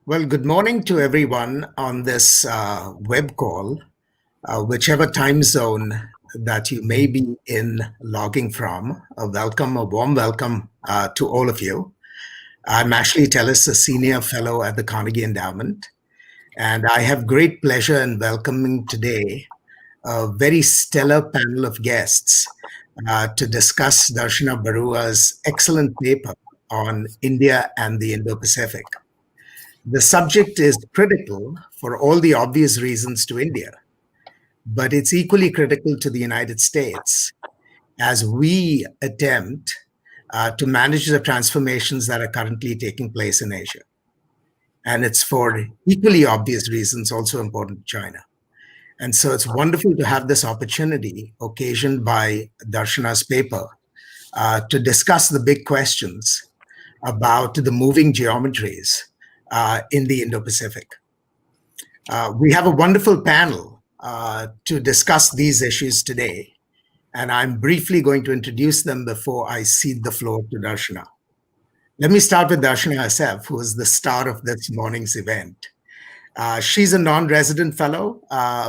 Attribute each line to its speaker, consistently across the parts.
Speaker 1: Well, good morning to everyone on this web call, whichever time zone that you may be in logging from. A warm welcome to all of you. I'm Ashley Tellis, a senior fellow at the Carnegie Endowment, and I have great pleasure in welcoming today a very stellar panel of guests to discuss Darshana Baruah's excellent paper on India and the Indo-Pacific. The subject is critical for all the obvious reasons to India, but it's equally critical to the United States as we attempt to manage the transformations that are currently taking place in Asia. And it's for equally obvious reasons also important to China. And so it's wonderful to have this opportunity occasioned by Darshana's paper to discuss the big questions about the moving geometries in the Indo-Pacific. We have a wonderful panel to discuss these issues today, and I'm briefly going to introduce them before I cede the floor to Darshana. Let me start with Darshana herself, who is the star of this morning's event. She's a non-resident fellow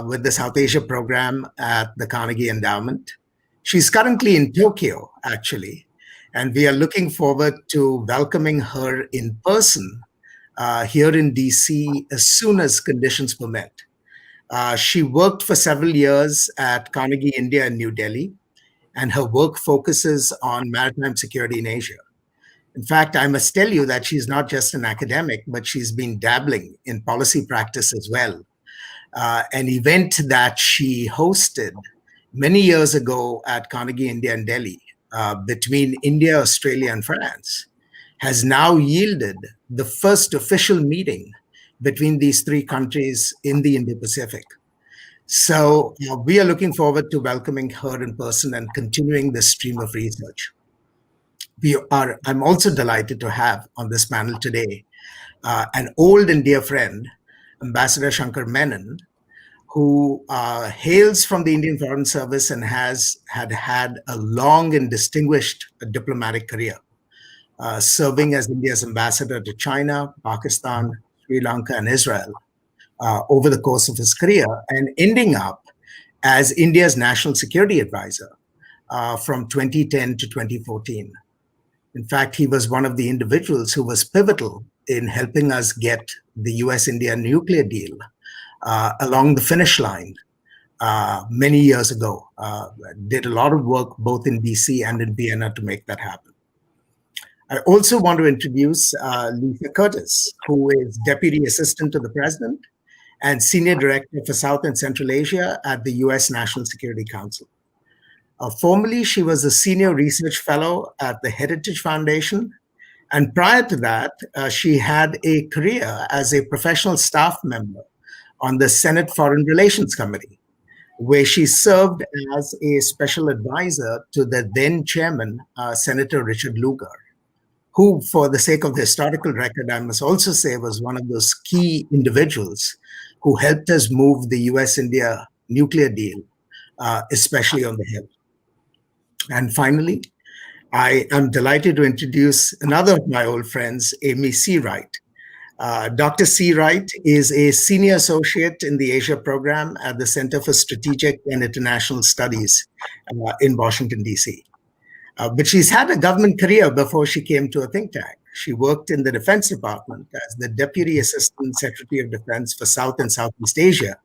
Speaker 1: with the South Asia program at the Carnegie Endowment. She's currently in Tokyo, actually, and we are looking forward to welcoming her in person here in DC as soon as conditions permit. She worked for several years at Carnegie India in New Delhi, and her work focuses on maritime security in Asia. In fact, I must tell you that she's not just an academic, but she's been dabbling in policy practice as well. An event that she hosted many years ago at Carnegie India in Delhi between India, Australia, and France has now yielded the first official meeting between these three countries in the Indo-Pacific. So we are looking forward to welcoming her in person and continuing this stream of research. I'm also delighted to have on this panel today an old and dear friend, Ambassador Shivshankar Menon, who hails from the Indian Foreign Service and had a long and distinguished diplomatic career. Serving as India's ambassador to China, Pakistan, Sri Lanka, and Israel over the course of his career, and ending up as India's national security advisor from 2010 to 2014. In fact, he was one of the individuals who was pivotal in helping us get the US-India nuclear deal along the finish line many years ago. Did a lot of work both in DC and in Vienna to make that happen. I also want to introduce Luka Curtis, who is Deputy Assistant to the President and Senior Director for South and Central Asia at the US National Security Council. Formerly, she was a Senior Research Fellow at the Heritage Foundation. And prior to that, she had a career as a professional staff member on the Senate Foreign Relations Committee, where she served as a special advisor to the then chairman, Senator Richard Lugar, who, for the sake of the historical record, I must also say was one of those key individuals who helped us move the US-India nuclear deal, especially on the Hill. And finally, I am delighted to introduce another of my old friends, Amy Searight. Dr. Searight is a senior associate in the Asia program at the Center for Strategic and International Studies in Washington, D.C. But she's had a government career before she came to a think tank. She worked in the Defense Department as the Deputy Assistant Secretary of Defense for South and Southeast Asia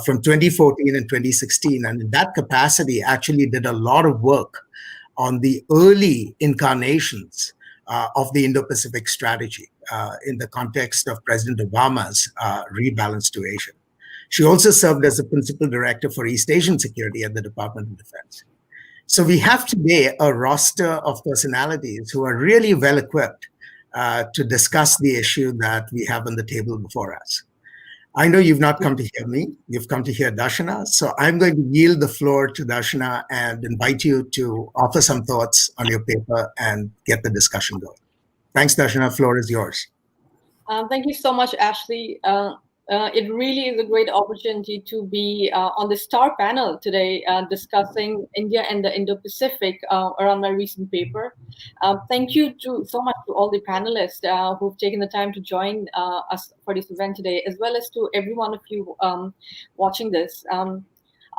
Speaker 1: from 2014 and 2016. And in that capacity, actually did a lot of work on the early incarnations of the Indo-Pacific strategy in the context of President Obama's rebalance to Asia. She also served as the Principal Director for East Asian Security at the Department of Defense. So we have today a roster of personalities who are really well equipped to discuss the issue that we have on the table before us. I know you've not come to hear me, you've come to hear Darshana, so I'm going to yield the floor to Darshana and invite you to offer some thoughts on your paper and get the discussion going. Thanks, Darshana, floor is yours.
Speaker 2: Thank you so much, Ashley. It really is a great opportunity to be on the star panel today discussing India and the Indo-Pacific around my recent paper. Thank you so much to all the panelists who've taken the time to join us for this event today, as well as to every one of you watching this.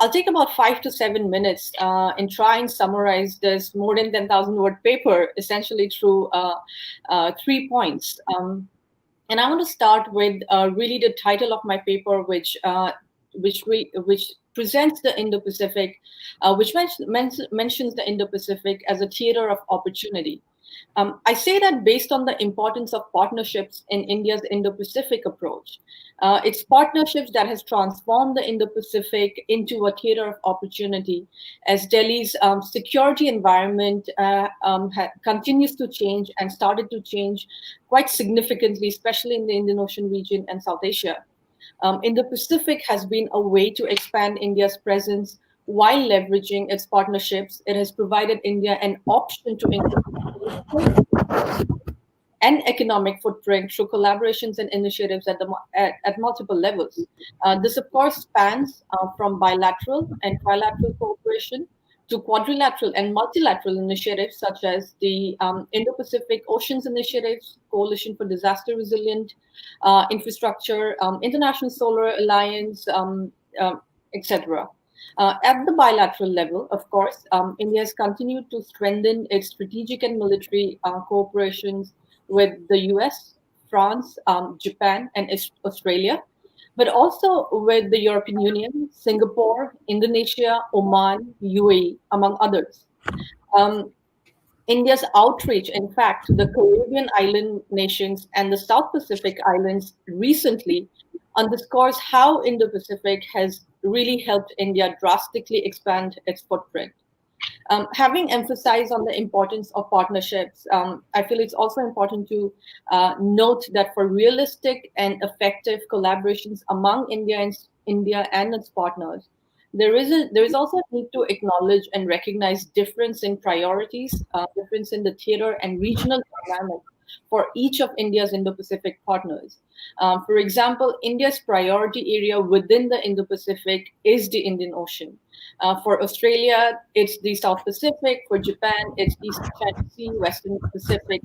Speaker 2: I'll take about 5 to 7 minutes and try and summarize this more than 10,000 word paper essentially through 3 points. And I want to start with really the title of my paper, which presents the Indo-Pacific, which mentions the Indo-Pacific as a theater of opportunity. I say that based on the importance of partnerships in India's Indo-Pacific approach. It's partnerships that has transformed the Indo-Pacific into a theater of opportunity as Delhi's security environment continues to change and started to change quite significantly, especially in the Indian Ocean region and South Asia. Indo-Pacific has been a way to expand India's presence while leveraging its partnerships. It has provided India an option to increase and economic footprint through collaborations and initiatives at multiple levels. This, of course, spans from bilateral and trilateral cooperation to quadrilateral and multilateral initiatives such as the Indo-Pacific Oceans Initiatives, Coalition for Disaster Resilient Infrastructure, International Solar Alliance, etc. At the bilateral level, of course, India has continued to strengthen its strategic and military cooperations with the US, France, Japan, and Australia, but also with the European Union, Singapore, Indonesia, Oman, UAE, among others. Um, India's outreach, in fact, to the Caribbean island nations and the South Pacific islands recently underscores how Indo-Pacific has really helped India drastically expand its footprint. Having emphasized on the importance of partnerships, I feel it's also important to note that for realistic and effective collaborations among India and its partners, there is also a need to acknowledge and recognize difference in priorities, difference in the theater and regional dynamic for each of India's Indo-Pacific partners. For example, India's priority area within the Indo-Pacific is the Indian Ocean. For Australia, it's the South Pacific. For Japan, it's East China Sea, Western Pacific.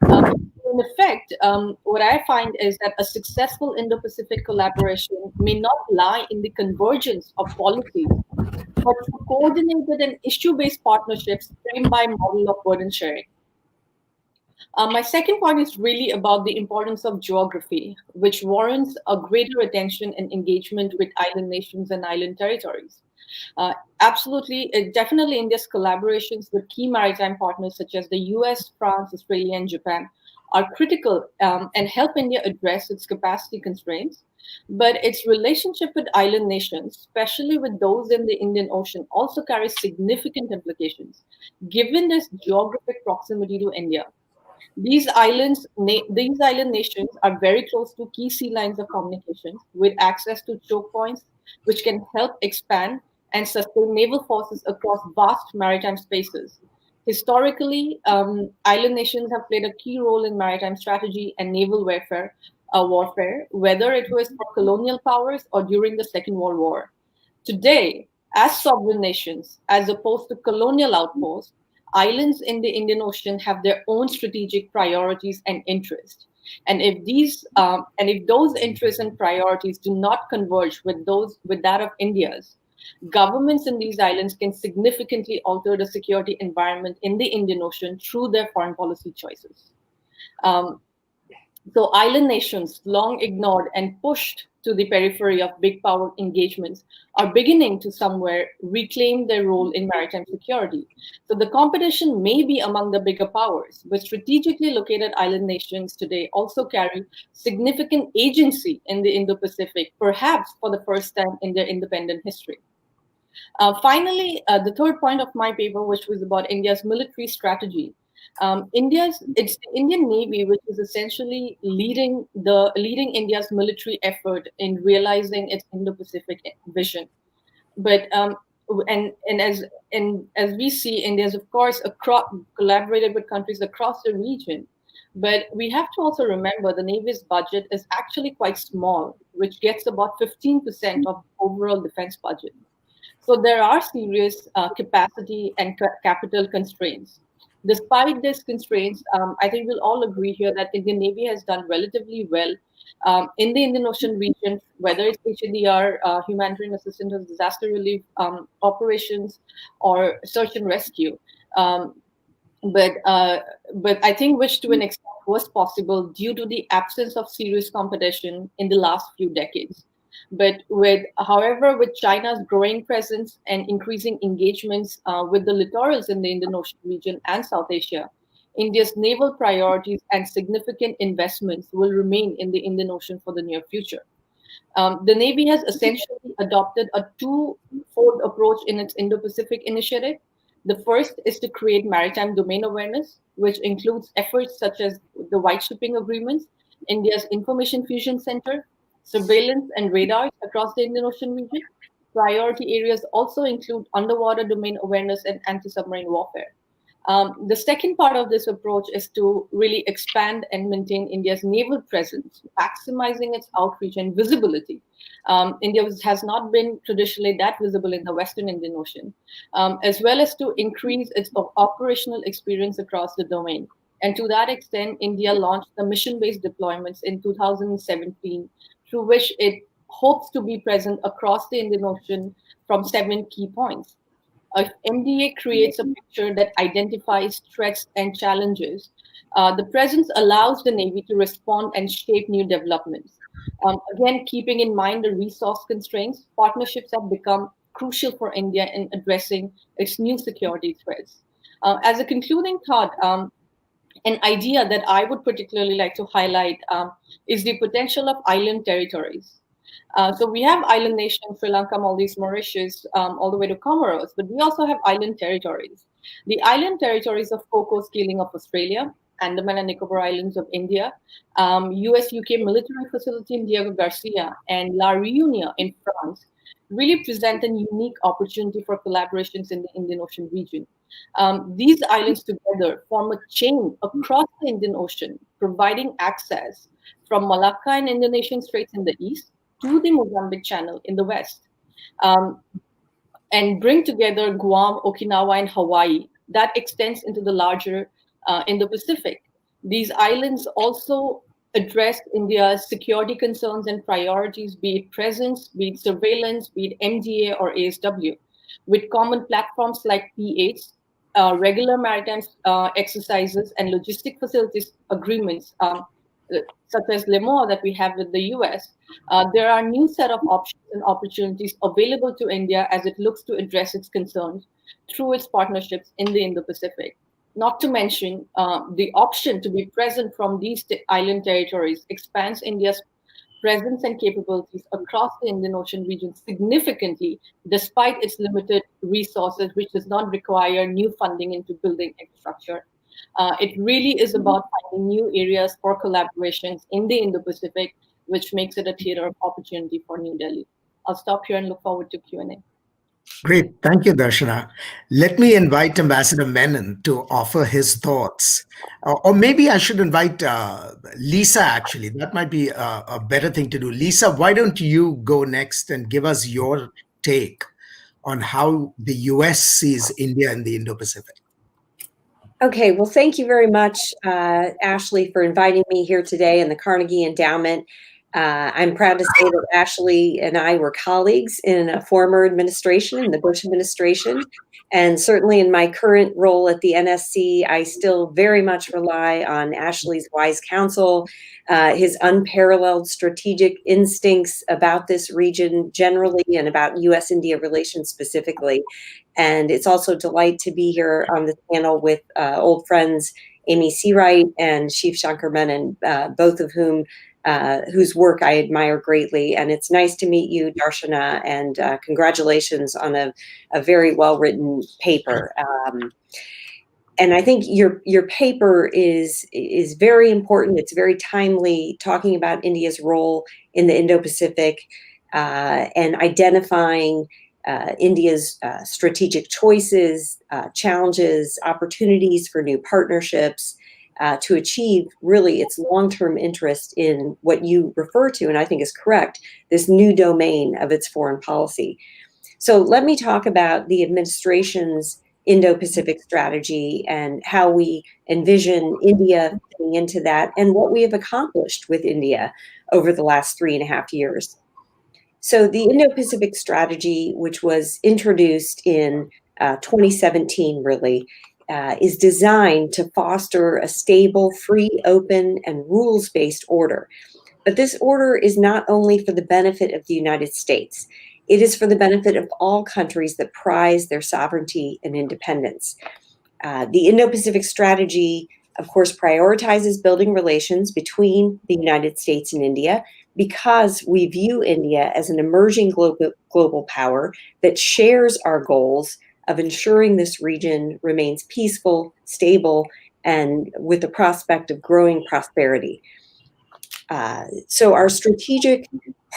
Speaker 2: In effect, what I find is that a successful Indo-Pacific collaboration may not lie in the convergence of policies, but through coordinated and issue-based partnerships framed by a model of burden sharing. My second point is really about the importance of geography, which warrants a greater attention and engagement with island nations and island territories. Absolutely, definitely India's collaborations with key maritime partners such as the US, France, Australia, and Japan are critical and help India address its capacity constraints. But its relationship with island nations, especially with those in the Indian Ocean, also carries significant implications, given this geographic proximity to India. These island nations are very close to key sea lines of communication with access to choke points, which can help expand and sustain naval forces across vast maritime spaces. Historically, island nations have played a key role in maritime strategy and naval warfare, whether it was for colonial powers or during the Second World War. Today, as sovereign nations, as opposed to colonial outposts, islands in the Indian Ocean have their own strategic priorities and interests. And if those interests and priorities do not converge with that of India's, governments in these islands can significantly alter the security environment in the Indian Ocean through their foreign policy choices. Um, so island nations, long ignored and pushed to the periphery of big power engagements, are beginning to somewhere reclaim their role in maritime security. So the competition may be among the bigger powers, but strategically located island nations today also carry significant agency in the Indo-Pacific, perhaps for the first time in their independent history. Finally, the third point of my paper, which was about India's military strategy. It's the Indian Navy which is essentially leading India's military effort in realizing its Indo-Pacific vision. But and as we see, India has of course collaborated with countries across the region. But we have to also remember the Navy's budget is actually quite small, which gets about 15% of the overall defense budget. So there are serious capacity and capital constraints. Despite these constraints, I think we'll all agree here that Indian Navy has done relatively well in the Indian Ocean region, whether it's HADR, humanitarian assistance or disaster relief operations, or search and rescue. Um, but but I think which to an extent was possible due to the absence of serious competition in the last few decades. But however, with China's growing presence and increasing engagements with the littorals in the Indian Ocean region and South Asia, India's naval priorities and significant investments will remain in the Indian Ocean for the near future. The Navy has essentially adopted a two-fold approach in its Indo-Pacific initiative. The first is to create maritime domain awareness, which includes efforts such as the White Shipping Agreements, India's Information Fusion Center, surveillance and radars across the Indian Ocean region. Priority areas also include underwater domain awareness and anti-submarine warfare. The second part of this approach is to really expand and maintain India's naval presence, maximizing its outreach and visibility. India has not been traditionally that visible in the Western Indian Ocean, as well as to increase its operational experience across the domain. And to that extent, India launched the mission-based deployments in 2017, through which it hopes to be present across the Indian Ocean from 7 key points. If MDA creates a picture that identifies threats and challenges, the presence allows the Navy to respond and shape new developments. Again, keeping in mind the resource constraints, partnerships have become crucial for India in addressing its new security threats. As a concluding thought, an idea that I would particularly like to highlight is the potential of island territories. So we have island nations, Sri Lanka, Maldives, Mauritius, all the way to Comoros, but we also have island territories. The island territories of Cocos Keeling of Australia, Andaman and Nicobar Islands of India, US-UK military facility in Diego Garcia, and La Réunion in France really present a unique opportunity for collaborations in the Indian Ocean region. These islands together form a chain across the Indian Ocean, providing access from Malacca and Indonesian Straits in the east to the Mozambique Channel in the west, um, and bring together Guam, Okinawa, and Hawaii that extends into the larger Indo-Pacific. These islands also address India's security concerns and priorities, be it presence, be it surveillance, be it MDA or ASW, with common platforms like P8s, regular maritime exercises, and logistic facilities agreements, such as LEMOA that we have with the US. There are new set of options and opportunities available to India as it looks to address its concerns through its partnerships in the Indo-Pacific. Not to mention, the option to be present from these island territories expands India's presence and capabilities across the Indian Ocean region significantly, despite its limited resources, which does not require new funding into building infrastructure. It really is about finding new areas for collaborations in the Indo-Pacific, which makes it a theater of opportunity for New Delhi. I'll stop here and look forward to Q&A.
Speaker 1: Great. Thank you, Darshana. Let me invite Ambassador Menon to offer his thoughts. Or maybe I should invite Lisa, actually. That might be a better thing to do. Lisa, why don't you go next and give us your take on how the US sees India in the Indo-Pacific?
Speaker 3: Okay, well, thank you very much, Ashley, for inviting me here today in the Carnegie Endowment. I'm proud to say that Ashley and I were colleagues in a former administration, in the Bush administration. And certainly in my current role at the NSC, I still very much rely on Ashley's wise counsel, his unparalleled strategic instincts about this region generally and about US-India relations specifically. And it's also a delight to be here on this panel with old friends Amy Searight and Shivshankar Menon, both of whose work I admire greatly. And it's nice to meet you, Darshana, and congratulations on a very well-written paper. And I think your paper is very important. It's very timely, talking about India's role in the Indo-Pacific and identifying India's strategic choices, challenges, opportunities for new partnerships, to achieve really its long-term interest in what you refer to, and I think is correct, this new domain of its foreign policy. So let me talk about the administration's Indo-Pacific strategy and how we envision India fitting into that and what we have accomplished with India over the last 3.5 years. So the Indo-Pacific strategy, which was introduced in 2017, really, is designed to foster a stable, free, open, and rules-based order. But this order is not only for the benefit of the United States. It is for the benefit of all countries that prize their sovereignty and independence. The Indo-Pacific strategy, of course, prioritizes building relations between the United States and India because we view India as an emerging global power that shares our goals of ensuring this region remains peaceful, stable, and with the prospect of growing prosperity. So our strategic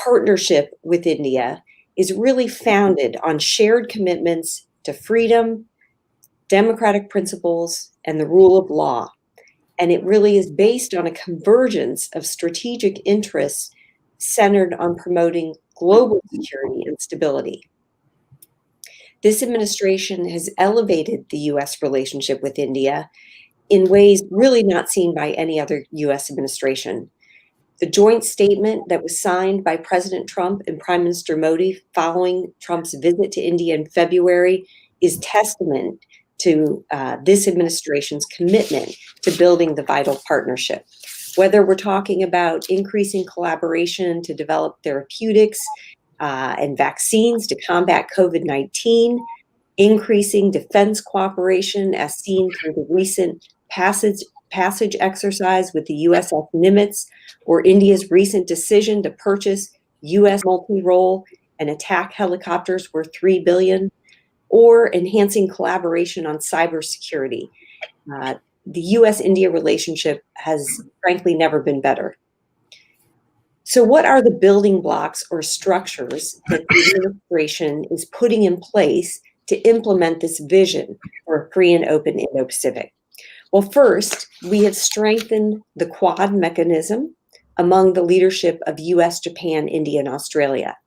Speaker 3: partnership with India is really founded on shared commitments to freedom, democratic principles, and the rule of law. And it really is based on a convergence of strategic interests centered on promoting global security and stability. This administration has elevated the U.S. relationship with India in ways really not seen by any other U.S. administration. The joint statement that was signed by President Trump and Prime Minister Modi following Trump's visit to India in February is testament to this administration's commitment to building the vital partnership. Whether we're talking about increasing collaboration to develop therapeutics and vaccines to combat COVID-19, increasing defense cooperation as seen through the recent passage exercise with the USS Nimitz, or India's recent decision to purchase U.S. multi-role and attack helicopters worth $3 billion, or enhancing collaboration on cybersecurity. The U.S.-India relationship has frankly never been better. So what are the building blocks or structures that the administration is putting in place to implement this vision for a free and open Indo-Pacific? Well, first, we have strengthened the Quad mechanism among the leadership of US, Japan, India, and Australia.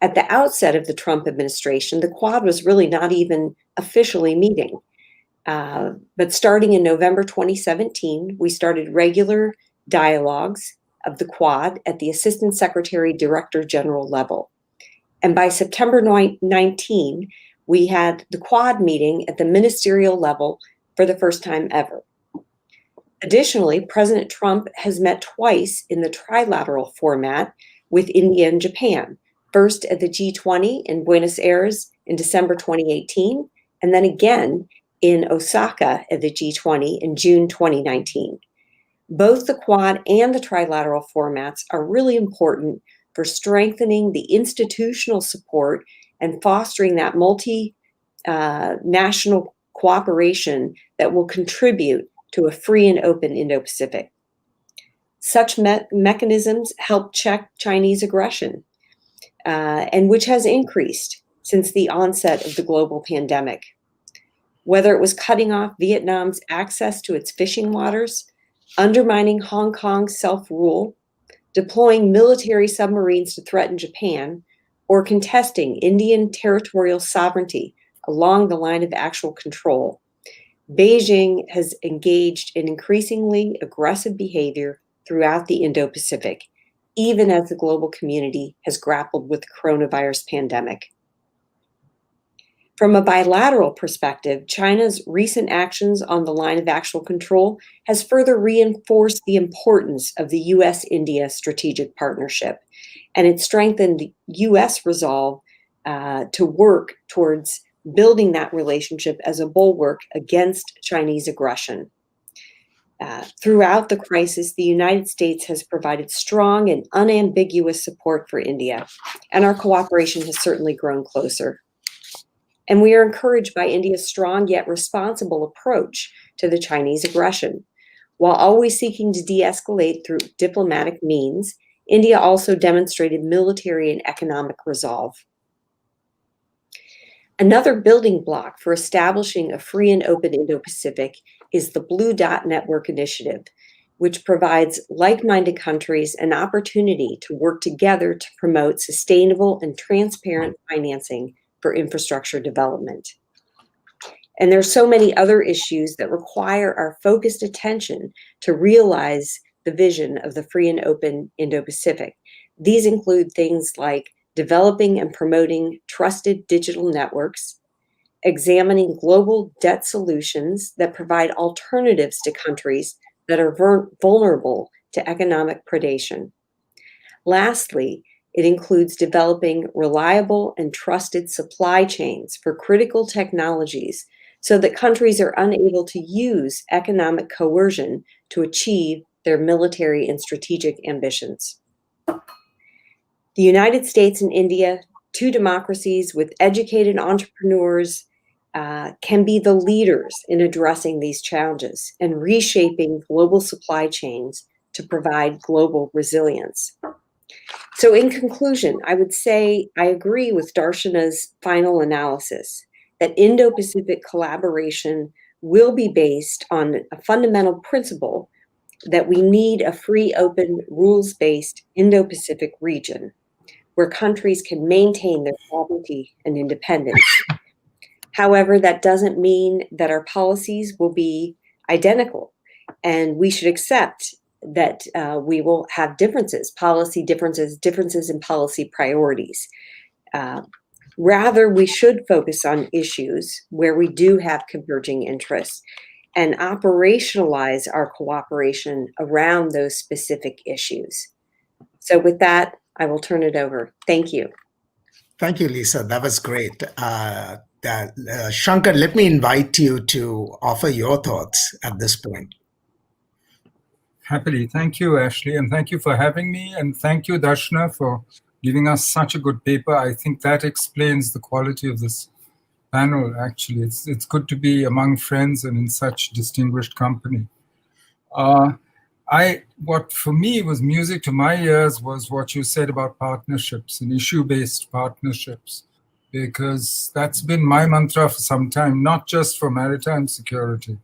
Speaker 3: At the outset of the Trump administration, the Quad was really not even officially meeting. But starting in November 2017, we started regular dialogues of the Quad at the Assistant Secretary Director General level. And by September 19, we had the Quad meeting at the ministerial level for the first time ever. Additionally, President Trump has met twice in the trilateral format with India and Japan, first at the G20 in Buenos Aires in December 2018, and then again in Osaka at the G20 in June 2019. Both the Quad and the trilateral formats are really important for strengthening the institutional support and fostering that multi-national cooperation that will contribute to a free and open Indo-Pacific. Such mechanisms help check Chinese aggression, and which has increased since the onset of the global pandemic. Whether it was cutting off Vietnam's access to its fishing waters, undermining Hong Kong's self-rule, deploying military submarines to threaten Japan, or contesting Indian territorial sovereignty along the line of actual control, Beijing has engaged in increasingly aggressive behavior throughout the Indo-Pacific, even as the global community has grappled with the coronavirus pandemic. From a bilateral perspective, China's recent actions on the line of actual control has further reinforced the importance of the U.S.-India strategic partnership, and it strengthened the U.S. resolve to work towards building that relationship as a bulwark against Chinese aggression. Throughout the crisis, the United States has provided strong and unambiguous support for India, and our cooperation has certainly grown closer. And we are encouraged by India's strong yet responsible approach to the Chinese aggression. While always seeking to de-escalate through diplomatic means, India also demonstrated military and economic resolve. Another building block for establishing a free and open Indo-Pacific is the Blue Dot Network Initiative, which provides like-minded countries an opportunity to work together to promote sustainable and transparent financing for infrastructure development. And there's so many other issues that require our focused attention to realize the vision of the free and open Indo-Pacific. These include things like developing and promoting trusted digital networks, examining global debt solutions that provide alternatives to countries that are vulnerable to economic predation. Lastly, it includes developing reliable and trusted supply chains for critical technologies so that countries are unable to use economic coercion to achieve their military and strategic ambitions. The United States and India, two democracies with educated entrepreneurs, can be the leaders in addressing these challenges and reshaping global supply chains to provide global resilience. So in conclusion, I would say I agree with Darshana's final analysis that Indo-Pacific collaboration will be based on a fundamental principle that we need a free, open, rules-based Indo-Pacific region where countries can maintain their sovereignty and independence. However, that doesn't mean that our policies will be identical, and we should accept that we will have differences, policy differences, differences in policy priorities. Rather, we should focus on issues where we do have converging interests and operationalize our cooperation around those specific issues. So with that, I will turn it over. Thank you.
Speaker 1: Thank you, Lisa. That was great. Shankar, let me invite you to offer your thoughts at this point.
Speaker 4: Happily. Thank you, Ashley, and thank you for having me, and thank you, Darshana, for giving us such a good paper. I think that explains the quality of this panel, actually. It's good to be among friends and in such distinguished company. What for me was music to my ears was what you said about partnerships and issue-based partnerships, because that's been my mantra for some time, not just for maritime security,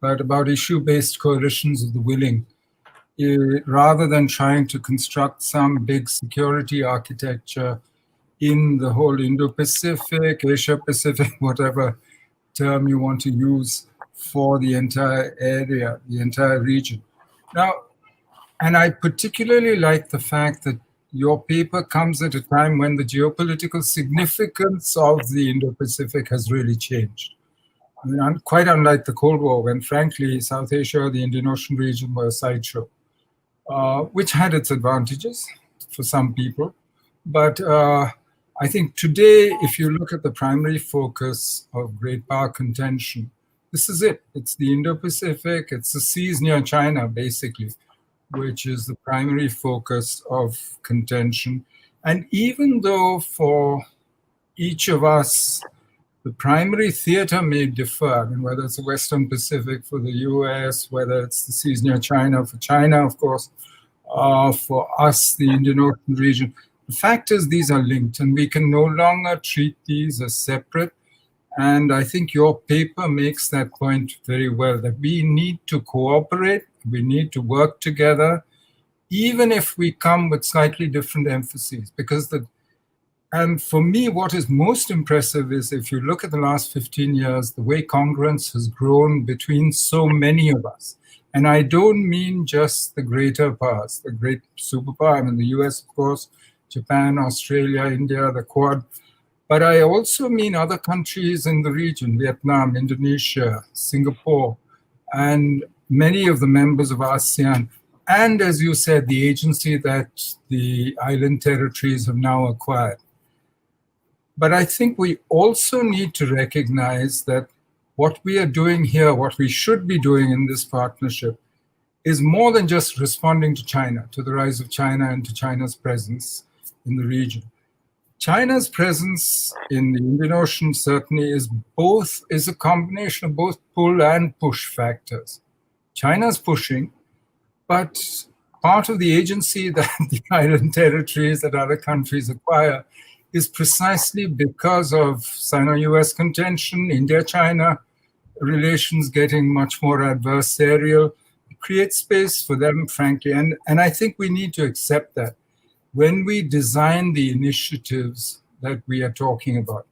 Speaker 4: but about issue-based coalitions of the willing, rather than trying to construct some big security architecture in the whole Indo-Pacific, Asia-Pacific, whatever term you want to use for the entire area, the entire region. Now, and I particularly like the fact that your paper comes at a time when the geopolitical significance of the Indo-Pacific has really changed. I mean, quite unlike the Cold War, when frankly, South Asia, the Indian Ocean region were a sideshow, which had its advantages for some people. But I think today, if you look at the primary focus of great power contention, this is it. It's the Indo-Pacific, it's the seas near China, basically, which is the primary focus of contention. And even though for each of us, the primary theater may differ, I mean, whether it's the Western Pacific for the US, whether it's the seas near China for China, of course, for us, the Indian Ocean region, the fact is these are linked and we can no longer treat these as separate. And I think your paper makes that point very well, that we need to cooperate, we need to work together, even if we come with slightly different emphases. And for me, what is most impressive is if you look at the last 15 years, the way congruence has grown between so many of us. And I don't mean just the greater powers, the great superpower, I mean the US, of course, Japan, Australia, India, the Quad. But I also mean other countries in the region, Vietnam, Indonesia, Singapore, and many of the members of ASEAN. And as you said, the agency that the island territories have now acquired. But I think we also need to recognize that what we are doing here, what we should be doing in this partnership, is more than just responding to China, to the rise of China and to China's presence in the region. China's presence in the Indian Ocean certainly is a combination of both pull and push factors. China's pushing, but part of the agency that the island territories that other countries acquire is precisely because of Sino-US contention, India-China relations getting much more adversarial. It creates space for them, frankly. And I think we need to accept that when we design the initiatives that we are talking about.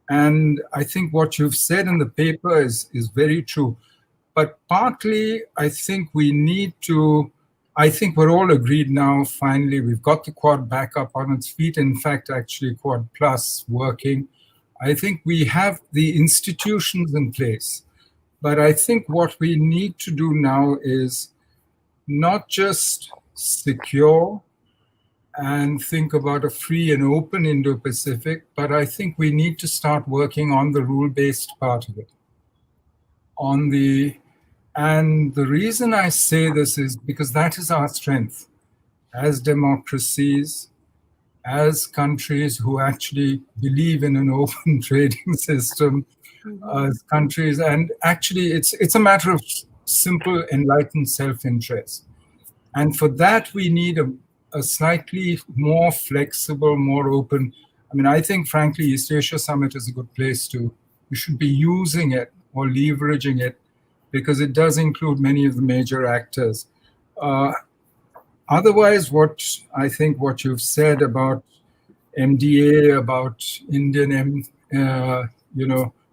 Speaker 4: And I think what you've said in the paper is very true. But partly, I think we need to, I think we're all agreed now, finally, we've got the Quad back up on its feet. In fact, actually, Quad Plus working. I think we have the institutions in place. But I think what we need to do now is not just secure and think about a free and open Indo-Pacific, but I think we need to start working on the rule-based part of it. And the reason I say this is because that is our strength as democracies, as countries who actually believe in an open trading system, as countries, and actually it's a matter of simple enlightened self-interest. And for that, we need a slightly more flexible, more open. I mean, I think, frankly, East Asia Summit is a good place we should be using it or leveraging it because it does include many of the major actors. Otherwise, what you've said about MDA, about Indian,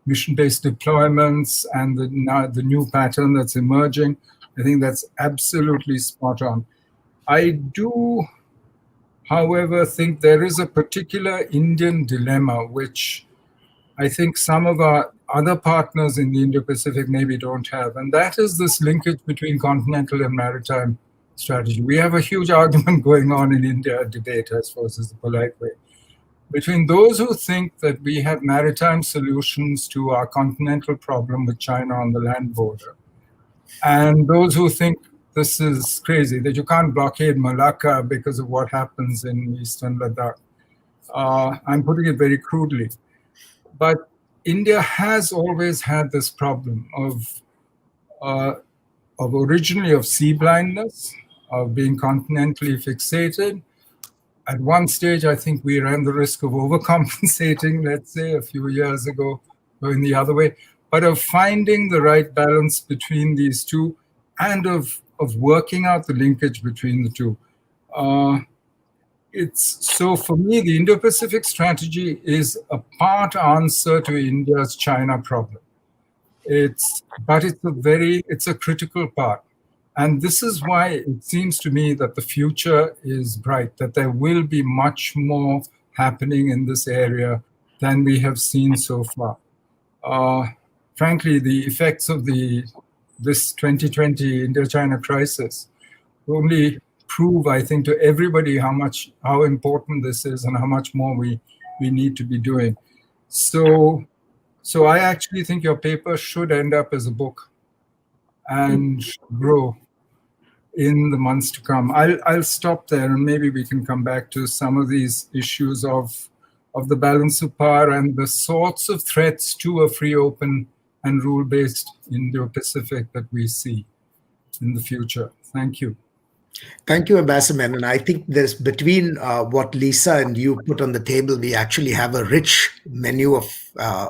Speaker 4: mission-based deployments and the new pattern that's emerging, I think that's absolutely spot on. I do, however, think there is a particular Indian dilemma, which I think some of our other partners in the Indo-Pacific maybe don't have, and that is this linkage between continental and maritime strategy. We have a huge argument going on in India, debate, I suppose is the polite way, between those who think that we have maritime solutions to our continental problem with China on the land border, and those who think this is crazy, that you can't blockade Malacca because of what happens in eastern Ladakh. I'm putting it very crudely. But India has always had this problem of originally of sea blindness, of being continentally fixated. At one stage, I think we ran the risk of overcompensating, let's say, a few years ago, going the other way, but of finding the right balance between these two and of working out the linkage between the two. So for me, the Indo-Pacific strategy is a part answer to India's China problem. But it's a critical part. And this is why it seems to me that the future is bright, that there will be much more happening in this area than we have seen so far. Frankly, the effects of this 2020 Indo-China crisis only prove, I think, to everybody how important this is and how much more we need to be doing. So I actually think your paper should end up as a book and grow in the months to come. I'll stop there, and maybe we can come back to some of these issues of the balance of power and the sorts of threats to a free, open, and rule-based Indo-Pacific that we see in the future. Thank you.
Speaker 1: Thank you, Ambassador Menon. I think there's between what Lisa and you put on the table, we actually have a rich menu of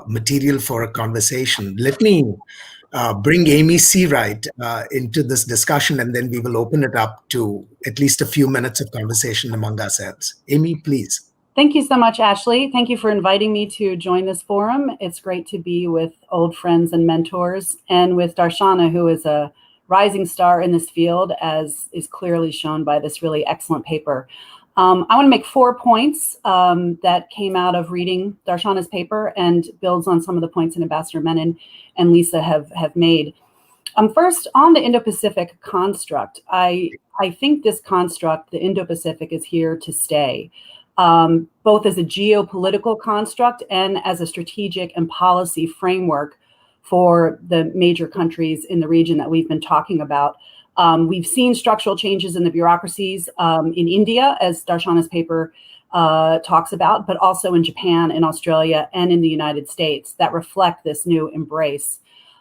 Speaker 1: material for a conversation. Let me bring Amy Searight into this discussion, and then we will open it up to at least a few minutes of conversation among ourselves. Amy, please.
Speaker 5: Thank you so much, Ashley. Thank you for inviting me to join this forum. It's great to be with old friends and mentors, and with Darshana, who is a rising star in this field, as is clearly shown by this really excellent paper. I want to make 4 points that came out of reading Darshana's paper and builds on some of the points that Ambassador Menon and Lisa have made. First, on the Indo-Pacific construct, I think this construct, the Indo-Pacific, is here to stay, both as a geopolitical construct and as a strategic and policy framework for the major countries in the region that we've been talking about. We've seen structural changes in the bureaucracies in India, as Darshana's paper talks about, but also in Japan, in Australia, and in the United States that reflect this new embrace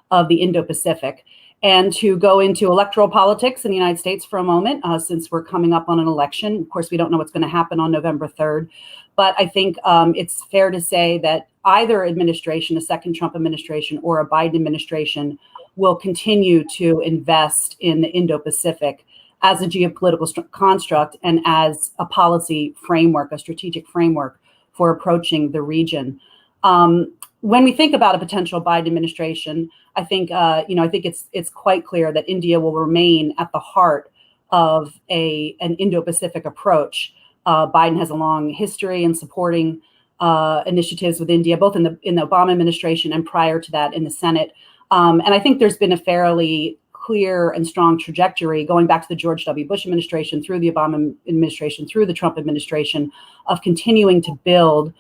Speaker 5: of the Indo-Pacific. And to go into electoral politics in the United States for a moment, since we're coming up on an election. Of course, we don't know what's going to happen on November 3rd. But I think it's fair to say that either administration, a second Trump administration or a Biden administration, will continue to invest in the Indo-Pacific as a geopolitical construct and as a policy framework, a strategic framework for approaching the region. When we think about a potential Biden administration, I think it's quite clear that India will remain at the heart of an Indo-Pacific approach. Biden has a long history in supporting initiatives with India, both in the Obama administration and prior to that in the Senate. And I think there's been a fairly clear and strong trajectory going back to the George W. Bush administration, through the Obama administration, through the Trump administration, of continuing to build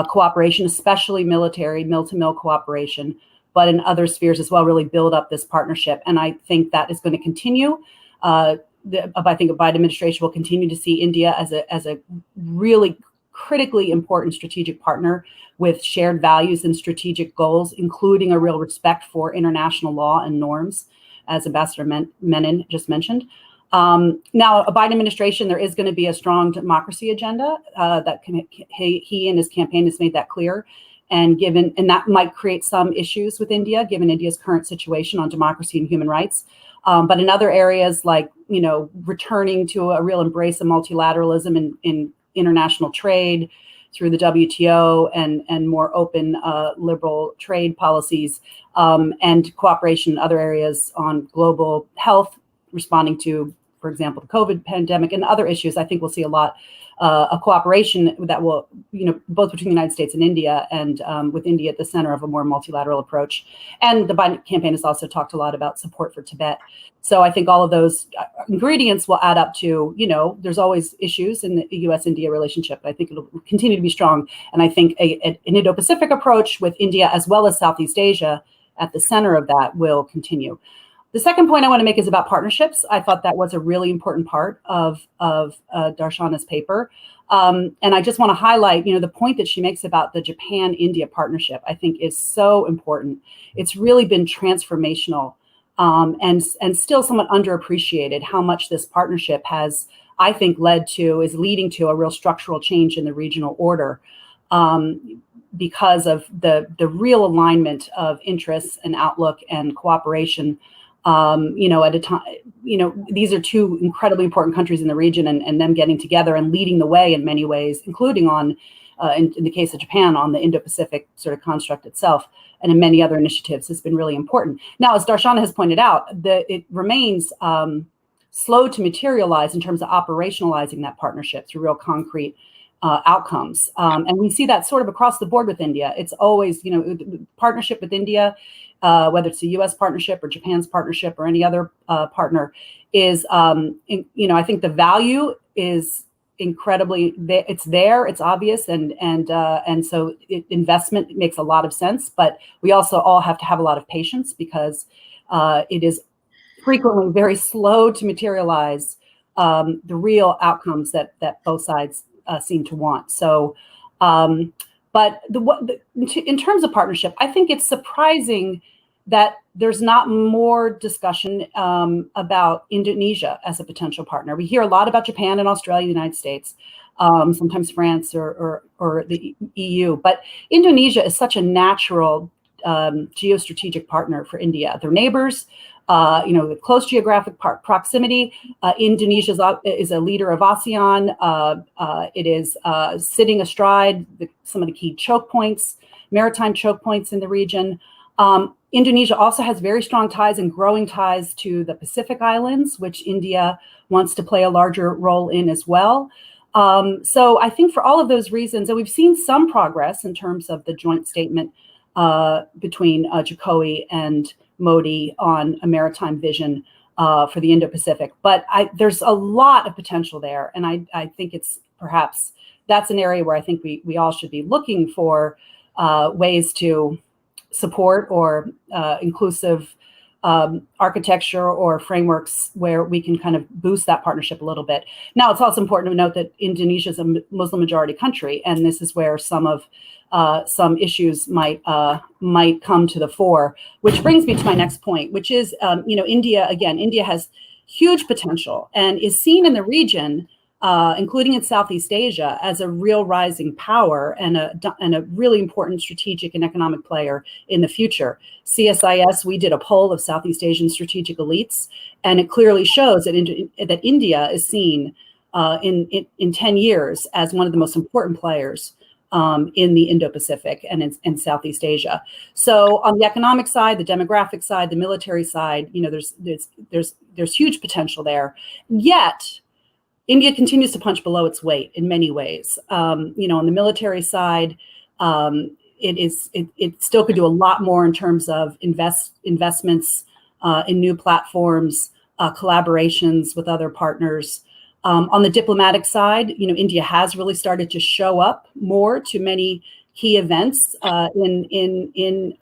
Speaker 5: cooperation, especially military, mill-to-mill cooperation, but in other spheres as well, really build up this partnership. And I think that is going to continue. I think a Biden administration will continue to see India as a really critically important strategic partner with shared values and strategic goals, including a real respect for international law and norms, as Ambassador Menon just mentioned. Now, a Biden administration, there is going to be a strong democracy agenda he and his campaign has made that clear. And that might create some issues with India, given India's current situation on democracy and human rights. But in other areas, like, returning to a real embrace of multilateralism in international trade through the WTO and more open liberal trade policies, and cooperation in other areas on global health, responding to, for example, the COVID pandemic and other issues, I think we'll see a lot of cooperation that will, both between the United States and India, and with India at the center of a more multilateral approach. And the Biden campaign has also talked a lot about support for Tibet. So I think all of those ingredients will add up to, there's always issues in the U.S.-India relationship. I think it'll continue to be strong. And I think an Indo-Pacific approach with India as well as Southeast Asia at the center of that will continue. The second point I want to make is about partnerships. I thought that was a really important part of Darshana's paper. And I just want to highlight, the point that she makes about the Japan-India partnership, I think is so important. It's really been transformational and still somewhat underappreciated how much this partnership has, I think, is leading to a real structural change in the regional order. Because of the real alignment of interests and outlook and cooperation, at a time, these are two incredibly important countries in the region, and them getting together and leading the way in many ways, including on, in the case of Japan, on the Indo-Pacific sort of construct itself, and in many other initiatives, has been really important. Now, as Darshana has pointed out, it remains slow to materialize in terms of operationalizing that partnership through real concrete outcomes. And we see that sort of across the board with India. It's always, partnership with India, whether it's the U.S. partnership or Japan's partnership or any other partner, is, I think the value is incredibly, it's there, it's obvious, and so investment makes a lot of sense. But we also all have to have a lot of patience, because it is frequently very slow to materialize the real outcomes that both sides seem to want. So, but in terms of partnership, I think it's surprising that there's not more discussion about Indonesia as a potential partner. We hear a lot about Japan and Australia, the United States, sometimes France or the EU, but Indonesia is such a natural geostrategic partner for India. They're neighbors. With close geographic proximity. Indonesia is a leader of ASEAN. It is sitting astride some of the key choke points, maritime choke points in the region. Indonesia also has very strong ties and growing ties to the Pacific Islands, which India wants to play a larger role in as well. So I think for all of those reasons, and we've seen some progress in terms of the joint statement between Jokowi and Modi on a maritime vision for the Indo-Pacific. But there's a lot of potential there. And I think that's an area where I think we all should be looking for ways to support or inclusive architecture or frameworks where we can kind of boost that partnership a little bit. Now, it's also important to note that Indonesia is a Muslim majority country, and this is where some issues might come to the fore, which brings me to my next point, which is, India has huge potential and is seen in the region, including in Southeast Asia, as a real rising power and a really important strategic and economic player in the future. CSIS, we did a poll of Southeast Asian strategic elites, and it clearly shows that India is seen in 10 years as one of the most important players in the Indo-Pacific and in Southeast Asia. So on the economic side, the demographic side, the military side, there's huge potential there. Yet India continues to punch below its weight in many ways. On the military side, it still could do a lot more in terms of investments in new platforms, collaborations with other partners. On the diplomatic side, India has really started to show up more to many key events in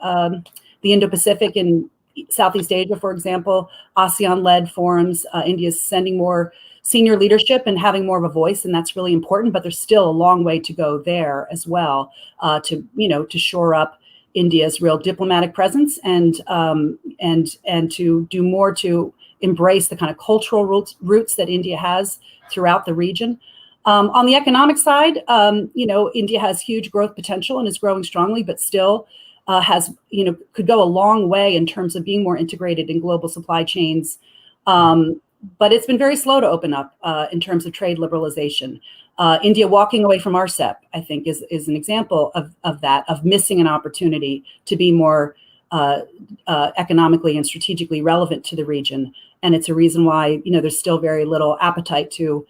Speaker 5: the Indo-Pacific and Southeast Asia, for example, ASEAN-led forums. India is sending more senior leadership and having more of a voice, and that's really important. But there's still a long way to go there as well to shore up India's real diplomatic presence and to do more to embrace the kind of cultural roots that India has throughout the region. On the economic side, India has huge growth potential and is growing strongly, but still could go a long way in terms of being more integrated in global supply chains. But it's been very slow to open up in terms of trade liberalization. India walking away from RCEP, I think, is an example of that, of missing an opportunity to be more economically and strategically relevant to the region. And it's a reason why, there's still very little appetite to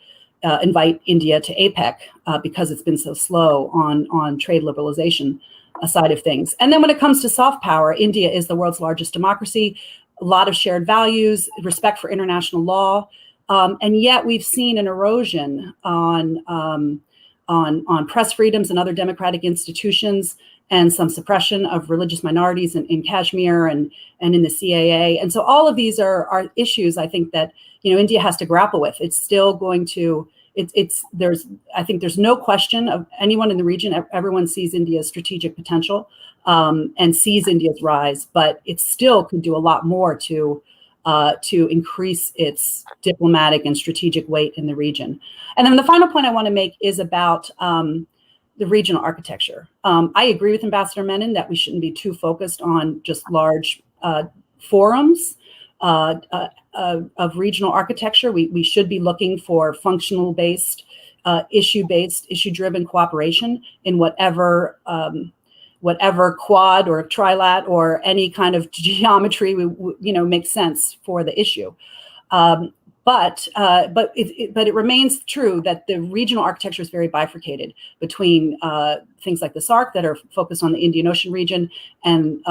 Speaker 5: invite India to APEC because it's been so slow on trade liberalization side of things. And then when it comes to soft power, India is the world's largest democracy, a lot of shared values, respect for international law. And yet we've seen an erosion on press freedoms and other democratic institutions, and some suppression of religious minorities in Kashmir and in the CAA. And so all of these are issues I think that India has to grapple with. It's still going to, I think there's no question of anyone in the region, everyone sees India's strategic potential and sees India's rise, but it still could do a lot more to increase its diplomatic and strategic weight in the region. And then the final point I want to make is about the regional architecture. I agree with Ambassador Menon that we shouldn't be too focused on just large forums of regional architecture. We should be looking for functional-based, issue-based, issue-driven cooperation in whatever quad or trilat or any kind of geometry makes sense for the issue. But it remains true that the regional architecture is very bifurcated between things like the SARC that are focused on the Indian Ocean region and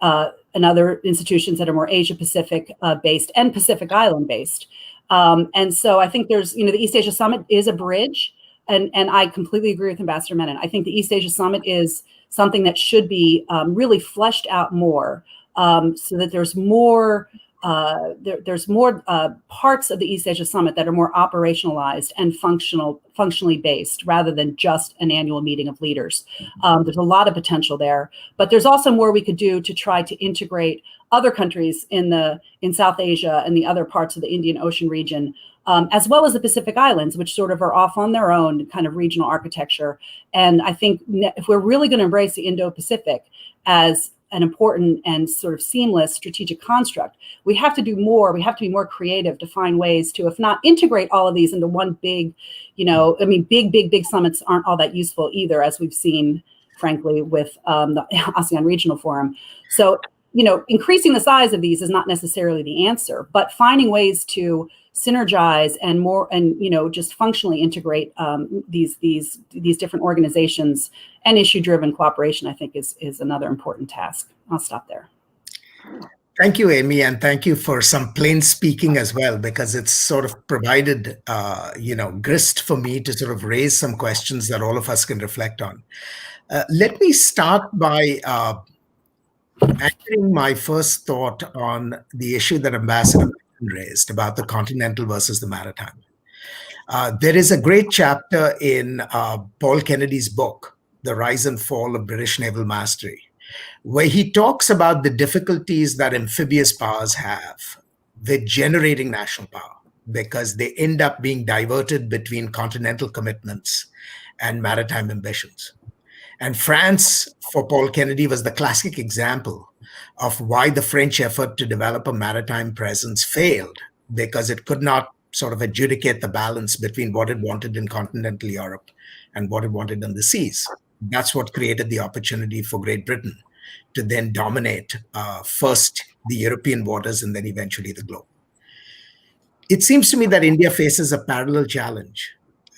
Speaker 5: other institutions that are more Asia Pacific based and Pacific Island based. And so I think there's, the East Asia Summit is a bridge, and I completely agree with Ambassador Menon. I think the East Asia Summit is something that should be really fleshed out more so that there's more parts of the East Asia Summit that are more operationalized and functionally based rather than just an annual meeting of leaders. There's a lot of potential there, but there's also more we could do to try to integrate other countries in South Asia and the other parts of the Indian Ocean region, as well as the Pacific Islands, which sort of are off on their own kind of regional architecture. And I think if we're really going to embrace the Indo-Pacific as an important and sort of seamless strategic construct, we have to do more. We have to be more creative to find ways to, if not integrate all of these into one big, big summits aren't all that useful either, as we've seen, frankly, with the ASEAN Regional Forum. So, increasing the size of these is not necessarily the answer, but finding ways to synergize and just functionally integrate these different organizations and issue-driven cooperation, I think, is another important task. I'll stop there.
Speaker 1: Thank you, Amy, and thank you for some plain speaking as well, because it's sort of provided, grist for me to sort of raise some questions that all of us can reflect on. Let me start by anchoring my first thought on the issue that Ambassador Menon raised about the continental versus the maritime. There is a great chapter in Paul Kennedy's book, The Rise and Fall of British Naval Mastery, where he talks about the difficulties that amphibious powers have with generating national power, because they end up being diverted between continental commitments and maritime ambitions. And France, for Paul Kennedy, was the classic example of why the French effort to develop a maritime presence failed, because it could not sort of adjudicate the balance between what it wanted in continental Europe and what it wanted on the seas. That's what created the opportunity for Great Britain to then dominate first the European waters and then eventually the globe. It seems to me that India faces a parallel challenge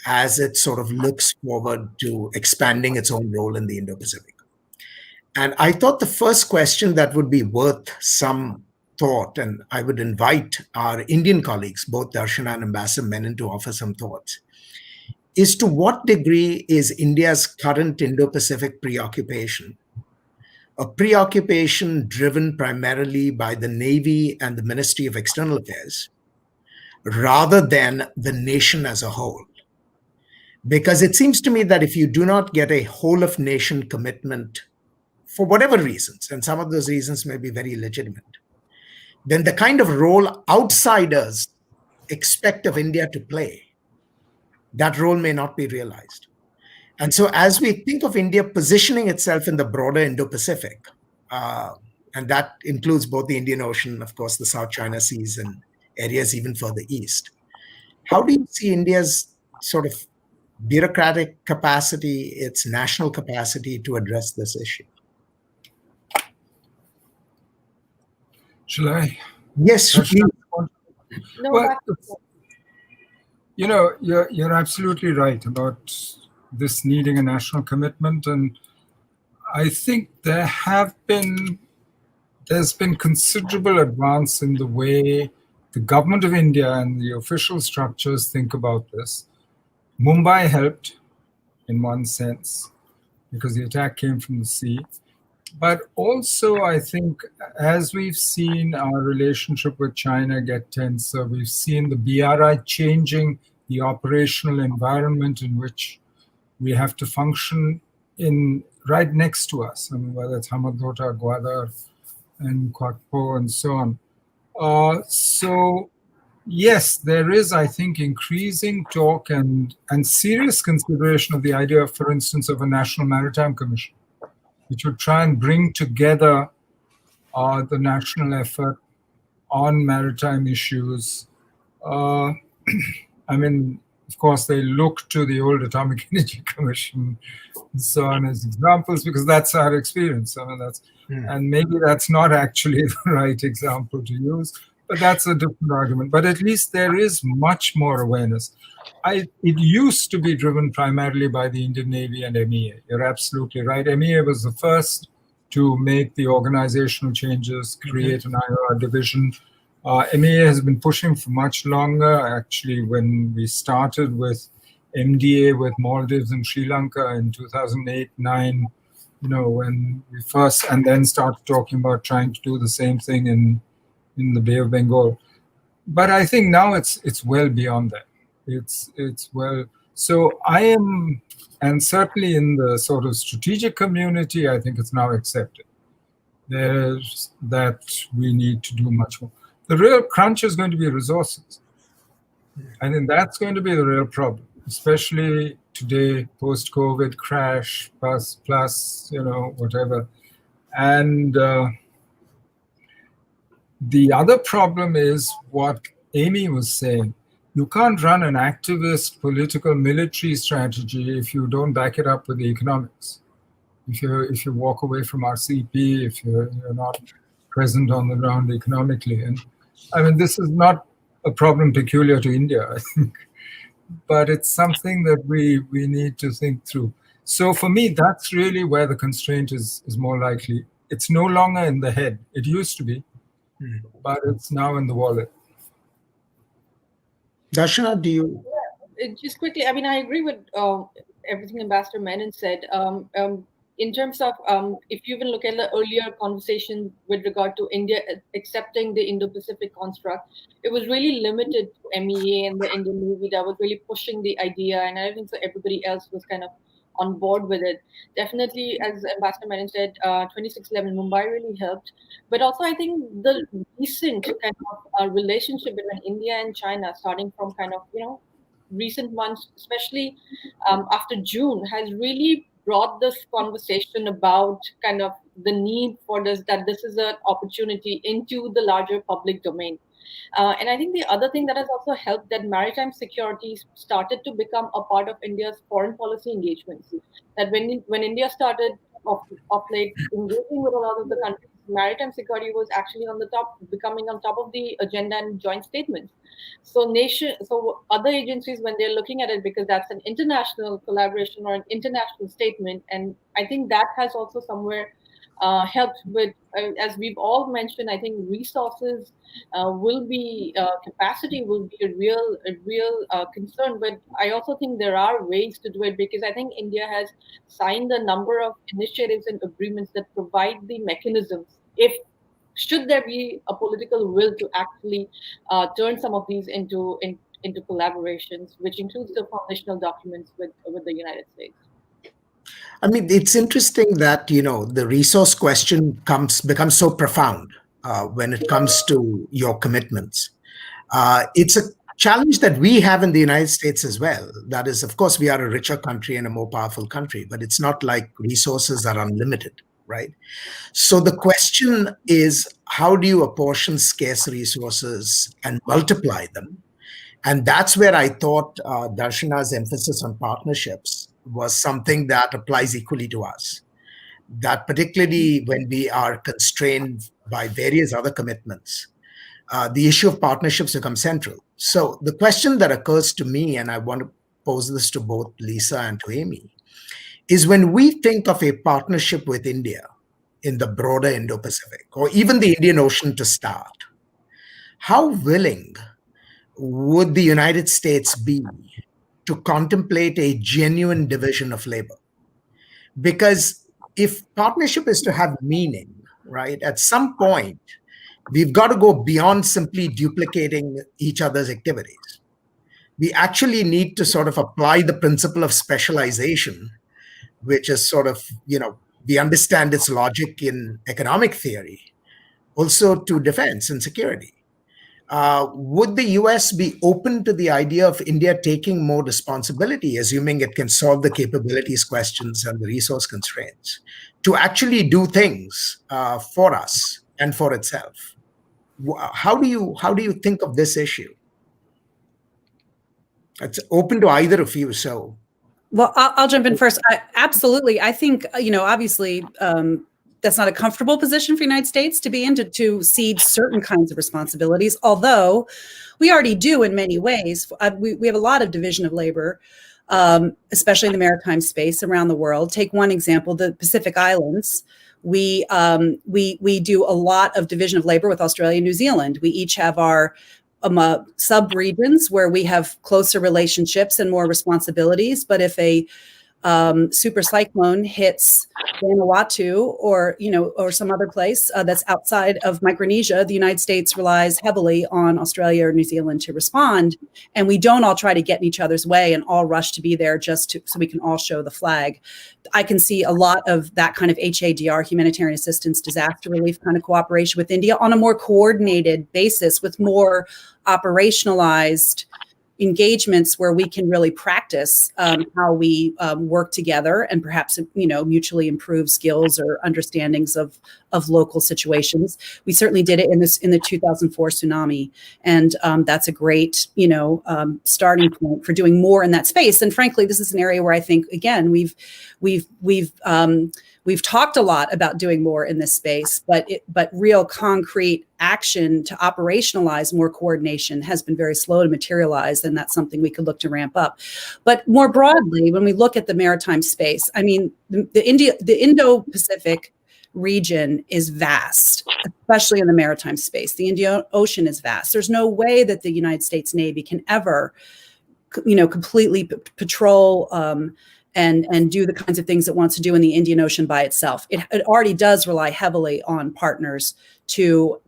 Speaker 1: as it sort of looks forward to expanding its own role in the Indo-Pacific. And I thought the first question that would be worth some thought, and I would invite our Indian colleagues, both Darshana and Ambassador Menon, to offer some thoughts, is to what degree is India's current Indo-Pacific preoccupation a preoccupation driven primarily by the Navy and the Ministry of External Affairs, rather than the nation as a whole? Because it seems to me that if you do not get a whole of nation commitment for whatever reasons, and some of those reasons may be very legitimate, then the kind of role outsiders expect of India to play, that role may not be realized. And so as we think of India positioning itself in the broader Indo-Pacific, and that includes both the Indian Ocean, of course, the South China Seas, and areas even further east, how do you see India's sort of bureaucratic capacity, its national capacity to address this issue?
Speaker 4: Shall I?
Speaker 1: Yes, please.
Speaker 2: No,
Speaker 4: Well, you know, you're absolutely right about this needing a national commitment, and I think there's been considerable advance in the way the government of India and the official structures think about this. Mumbai helped in one sense because the attack came from the sea. But also, I think, as we've seen our relationship with China get tenser, we've seen the BRI changing the operational environment in which we have to function in right next to us. I mean, whether it's Hamadota, Gwadar, and Kwakpo, and so on. So, yes, there is, I think, increasing talk and serious consideration of the idea, for instance, of a National Maritime Commission, which would try and bring together the national effort on maritime issues. I mean, of course, they look to the old Atomic Energy Commission and so on as examples, because that's our experience. I mean, and maybe that's not actually the right example to use, but that's a different argument. But at least there is much more awareness. It used to be driven primarily by the Indian Navy and MEA. You're absolutely right. MEA was the first to make the organizational changes, create an IR division. MEA has been pushing for much longer. Actually, when we started with MDA with Maldives and Sri Lanka in 2008-9, you know, when we first, and then started talking about trying to do the same thing in the Bay of Bengal. But I think now it's well beyond that. It's well. So I am, and certainly in the sort of strategic community, I think it's now accepted. There's that we need to do much more. The real crunch is going to be resources. I think that's going to be the real problem, especially today, post-COVID crash, plus, you know, whatever. And the other problem is what Amy was saying. You can't run an activist political military strategy if you don't back it up with the economics. If you walk away from RCP, if you're not present on the ground economically. And I mean, this is not a problem peculiar to India, I think, but it's something that we need to think through. So for me, that's really where the constraint is more likely. It's no longer in the head. It used to be, but it's now in the wallet.
Speaker 1: Darshana, do you?
Speaker 2: Just quickly, I mean, I agree with everything Ambassador Menon said. in terms of, if you even look at the earlier conversation with regard to India accepting the Indo-Pacific construct, it was really limited to MEA and the Indian Navy that was really pushing the idea, and I think so everybody else was kind of on board with it. Definitely, as Ambassador Menon said, 2611 Mumbai really helped. But also, I think the recent kind of relationship between India and China, starting from kind of, recent months, especially after June, has really brought this conversation about kind of the need for this, that this is an opportunity into the larger public domain. And I think the other thing that has also helped, that maritime security started to become a part of India's foreign policy engagements. That when India started of late engaging with a lot of the countries, maritime security was actually becoming on top of the agenda and joint statements. So other agencies, when they're looking at it, because that's an international collaboration or an international statement, and I think that has also somewhere helped with, as we've all mentioned, I think resources capacity will be a real concern. But I also think there are ways to do it, because I think India has signed a number of initiatives and agreements that provide the mechanisms, should there be a political will to actually turn some of these into collaborations, which includes the foundational documents with the United States.
Speaker 1: I mean, it's interesting that, the resource question becomes so profound when it comes to your commitments. It's a challenge that we have in the United States as well. That is, of course, we are a richer country and a more powerful country, but it's not like resources are unlimited, right? So the question is, how do you apportion scarce resources and multiply them? And that's where I thought Darshana's emphasis on partnerships was something that applies equally to us. That particularly when we are constrained by various other commitments, the issue of partnerships becomes central. So the question that occurs to me, and I want to pose this to both Lisa and to Amy, is when we think of a partnership with India in the broader Indo-Pacific, or even the Indian Ocean to start, how willing would the United States be to contemplate a genuine division of labor? Because if partnership is to have meaning, right, at some point, we've got to go beyond simply duplicating each other's activities. We actually need to sort of apply the principle of specialization, which is sort of, we understand its logic in economic theory, also to defense and security. Would the US be open to the idea of India taking more responsibility, assuming it can solve the capabilities questions and the resource constraints, to actually do things for us and for itself? How do you think of this issue? It's open to either of you. So,
Speaker 5: well, I'll jump in first. Absolutely, I think obviously. That's not a comfortable position for the United States to be in, to cede certain kinds of responsibilities, although we already do in many ways. We have a lot of division of labor, especially in the maritime space around the world. Take one example, the Pacific Islands. We do a lot of division of labor with Australia and New Zealand. We each have our sub-regions where we have closer relationships and more responsibilities. But if a super cyclone hits Vanuatu or some other place that's outside of Micronesia, the United States relies heavily on Australia or New Zealand to respond, and we don't all try to get in each other's way and all rush to be there so we can all show the flag. I can see a lot of that kind of HADR, humanitarian assistance, disaster relief kind of cooperation with India on a more coordinated basis with more operationalized engagements where we can really practice how we work together and perhaps mutually improve skills or understandings of local situations. We certainly did it in the 2004 tsunami, and that's a great starting point for doing more in that space. And frankly, this is an area where I think again we've talked a lot about doing more in this space, but real concrete action to operationalize more coordination has been very slow to materialize, and that's something we could look to ramp up. But more broadly, when we look at the maritime space, I mean, the Indo-Pacific region is vast, especially in the maritime space. The Indian Ocean is vast. There's no way that the United States Navy can ever, completely patrol and do the kinds of things it wants to do in the Indian Ocean by itself. It already does rely heavily on partners to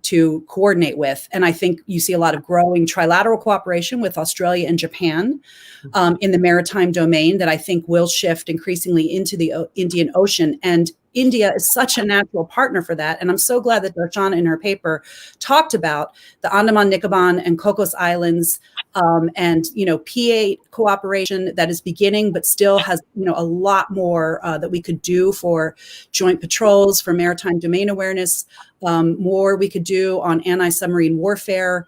Speaker 5: coordinate with. And I think you see a lot of growing trilateral cooperation with Australia and Japan in the maritime domain that I think will shift increasingly into the Indian Ocean. And India is such a natural partner for that. And I'm so glad that Darshana in her paper talked about the Andaman, Nicobar and Cocos Islands and, P8 cooperation that is beginning, but still has, a lot more that we could do for joint patrols, for maritime domain awareness, more we could do on anti-submarine warfare.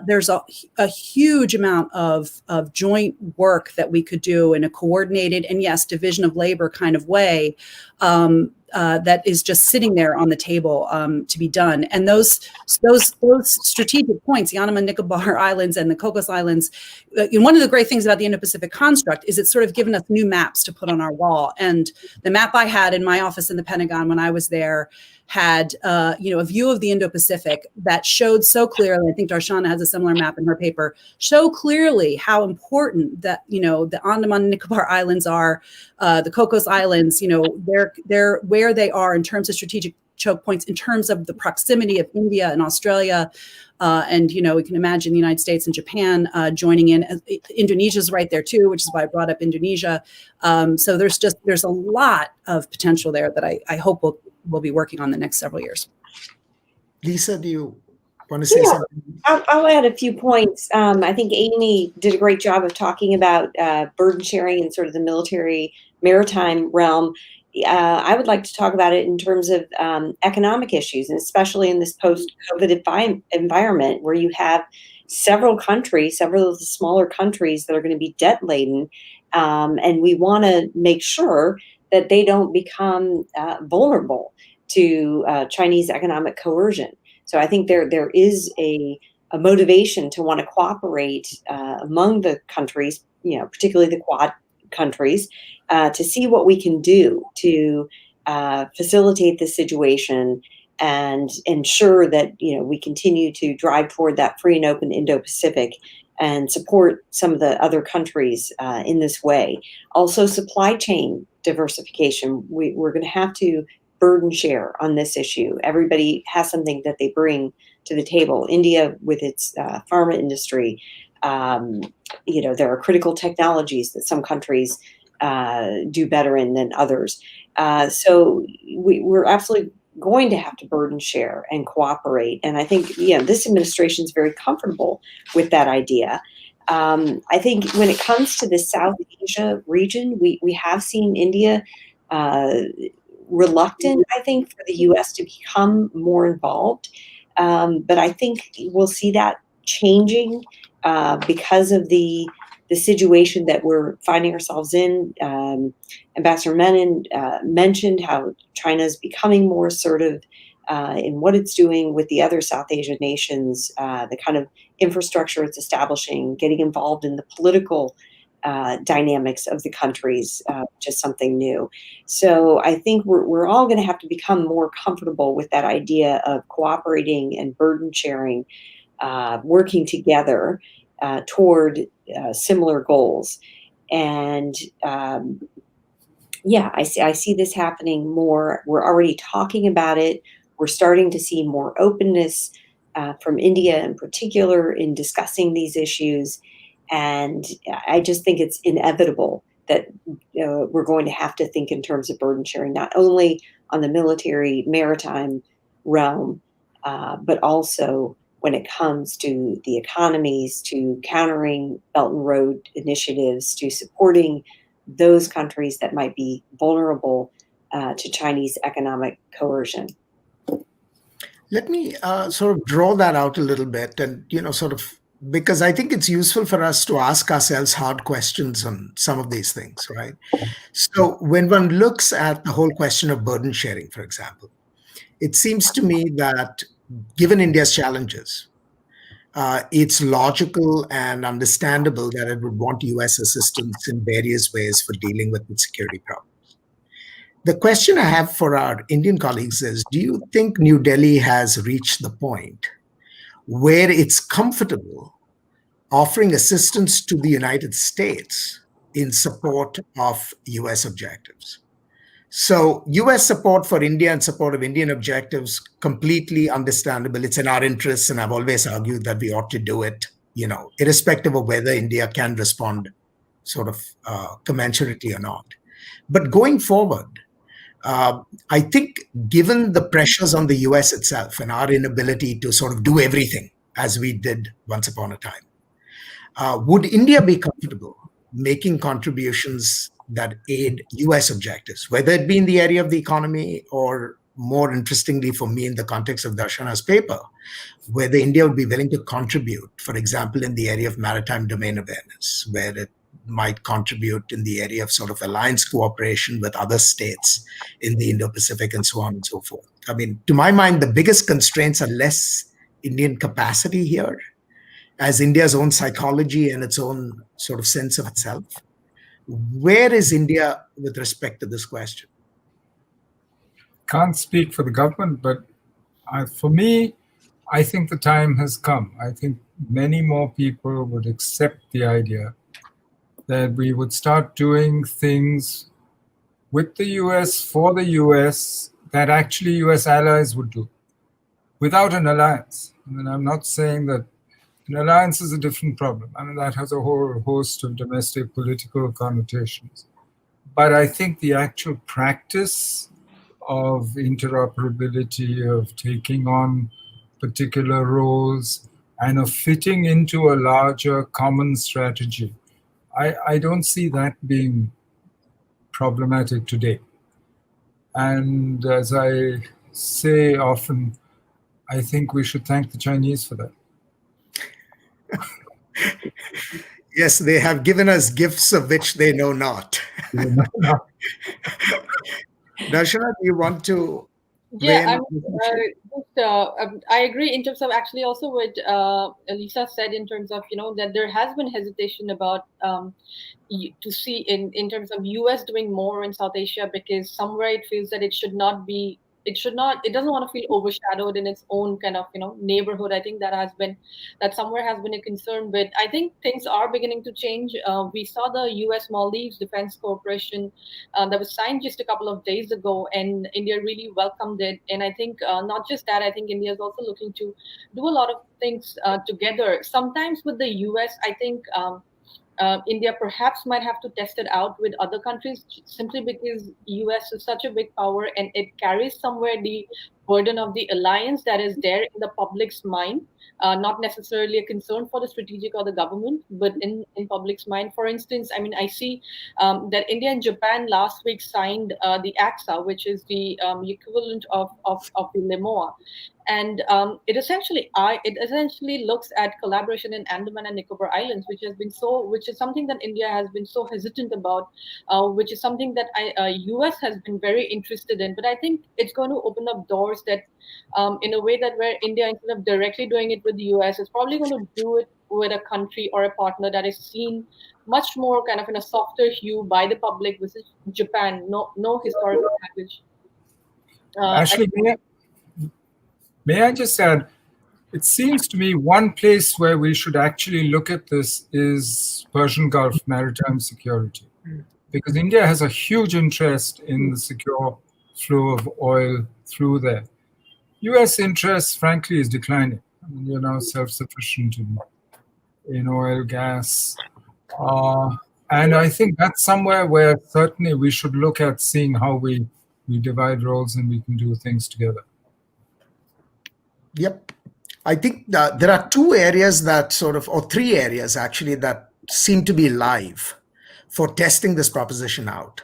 Speaker 5: There's a huge amount of joint work that we could do in a coordinated and, yes, division of labor kind of way that is just sitting there on the table to be done. And those strategic points, the Andaman Nicobar Islands and the Cocos Islands, one of the great things about the Indo-Pacific construct is it's sort of given us new maps to put on our wall. And the map I had in my office in the Pentagon when I was there had, a view of the Indo-Pacific that showed so clearly, I think Darshana has a similar map in her paper, show clearly how important that, the Andaman and Nicobar Islands are, the Cocos Islands, they're where they are in terms of strategic choke points, in terms of the proximity of India and Australia. And, we can imagine the United States and Japan joining in. Indonesia's right there too, which is why I brought up Indonesia. So there's a lot of potential there that I hope we'll be working on the next several years.
Speaker 1: Lisa, do you want to say something?
Speaker 3: I'll add a few points. I think Amy did a great job of talking about burden sharing in sort of the military maritime realm. I would like to talk about it in terms of economic issues, and especially in this post-COVID environment where you have several of the smaller countries that are going to be debt laden, and we want to make sure that they don't become vulnerable to Chinese economic coercion. So I think there is a motivation to want to cooperate among the countries, particularly the Quad countries, to see what we can do to facilitate this situation and ensure that we continue to drive toward that free and open Indo-Pacific and support some of the other countries in this way. Also, supply chain diversification. We're going to have to burden share on this issue. Everybody has something that they bring to the table. India with its pharma industry. There are critical technologies that some countries do better in than others. So we're absolutely going to have to burden share and cooperate. And I think, this administration is very comfortable with that idea. I think when it comes to the South Asia region, we have seen India reluctant, I think, for the U.S. to become more involved. But I think we'll see that changing because of the situation that we're finding ourselves in. Ambassador Menon mentioned how China is becoming more assertive in what it's doing with the other South Asian nations, the kind of infrastructure it's establishing, getting involved in the political dynamics of the countries, just something new. So I think we're all going to have to become more comfortable with that idea of cooperating and burden sharing, working together toward similar goals. And I see this happening more. We're already talking about it. We're starting to see more openness from India in particular in discussing these issues. And I just think it's inevitable that we're going to have to think in terms of burden sharing, not only on the military maritime realm, but also when it comes to the economies, to countering Belt and Road initiatives, to supporting those countries that might be vulnerable to Chinese economic coercion.
Speaker 1: Let me sort of draw that out a little bit and, because I think it's useful for us to ask ourselves hard questions on some of these things, right? So when one looks at the whole question of burden sharing, for example, it seems to me that given India's challenges, it's logical and understandable that it would want US assistance in various ways for dealing with its security problems. The question I have for our Indian colleagues is, do you think New Delhi has reached the point where it's comfortable offering assistance to the United States in support of US objectives. So US support for India and support of Indian objectives, completely understandable. It's in our interests, and I've always argued that we ought to do it, irrespective of whether India can respond sort of commensurately or not. But going forward, I think given the pressures on the US itself and our inability to sort of do everything as we did once upon a time, would India be comfortable making contributions that aid US objectives, whether it be in the area of the economy or, more interestingly for me, in the context of Darshana's paper, whether India would be willing to contribute, for example, in the area of maritime domain awareness, where it might contribute in the area of sort of alliance cooperation with other states in the Indo-Pacific and so on and so forth. I mean, to my mind, the biggest constraints are less Indian capacity here, as India's own psychology and its own sort of sense of itself. Where is India with respect to this question?
Speaker 4: Can't speak for the government, but for me, I think the time has come. I think many more people would accept the idea that we would start doing things with the US, for the US, that actually US allies would do, without an alliance. I mean, I'm not saying that an alliance is a different problem. I mean, that has a whole host of domestic political connotations. But I think the actual practice of interoperability, of taking on particular roles, and of fitting into a larger common strategy, I don't see that being problematic today. And as I say often, I think we should thank the Chinese for that.
Speaker 1: Yes, they have given us gifts of which they know not. Darshana, do you want to?
Speaker 2: Yeah, I agree in terms of actually also what Lisa said in terms of, that there has been hesitation about to see in terms of US doing more in South Asia, because somewhere it feels that it doesn't want to feel overshadowed in its own kind of, neighborhood. I think that somewhere has been a concern, but I think things are beginning to change. We saw the US Maldives Defense Cooperation that was signed just a couple of days ago, and India really welcomed it. And I think not just that, I think India is also looking to do a lot of things together. Sometimes with the US, I think India perhaps might have to test it out with other countries, simply because US is such a big power and it carries somewhere the burden of the alliance that is there in the public's mind, not necessarily a concern for the strategic or the government, but in public's mind. For instance, I mean, I see that India and Japan last week signed the AXA, which is the equivalent of the LIMOA. And it essentially looks at collaboration in Andaman and Nicobar Islands, which is something that India has been so hesitant about, which is something that US has been very interested in. But I think it's going to open up doors that, in a way that where India, instead of directly doing it with the US, is probably going to do it with a country or a partner that is seen much more kind of in a softer hue by the public, which is Japan. No historical baggage.
Speaker 4: Actually, may I just add, it seems to me one place where we should actually look at this is Persian Gulf maritime security, because India has a huge interest in the secure flow of oil through there. US interest, frankly, is declining. I mean, you're now self-sufficient in oil, gas. And I think that's somewhere where certainly we should look at seeing how we divide roles and we can do things together.
Speaker 1: Yep. I think there are two areas or three areas actually, that seem to be live for testing this proposition out.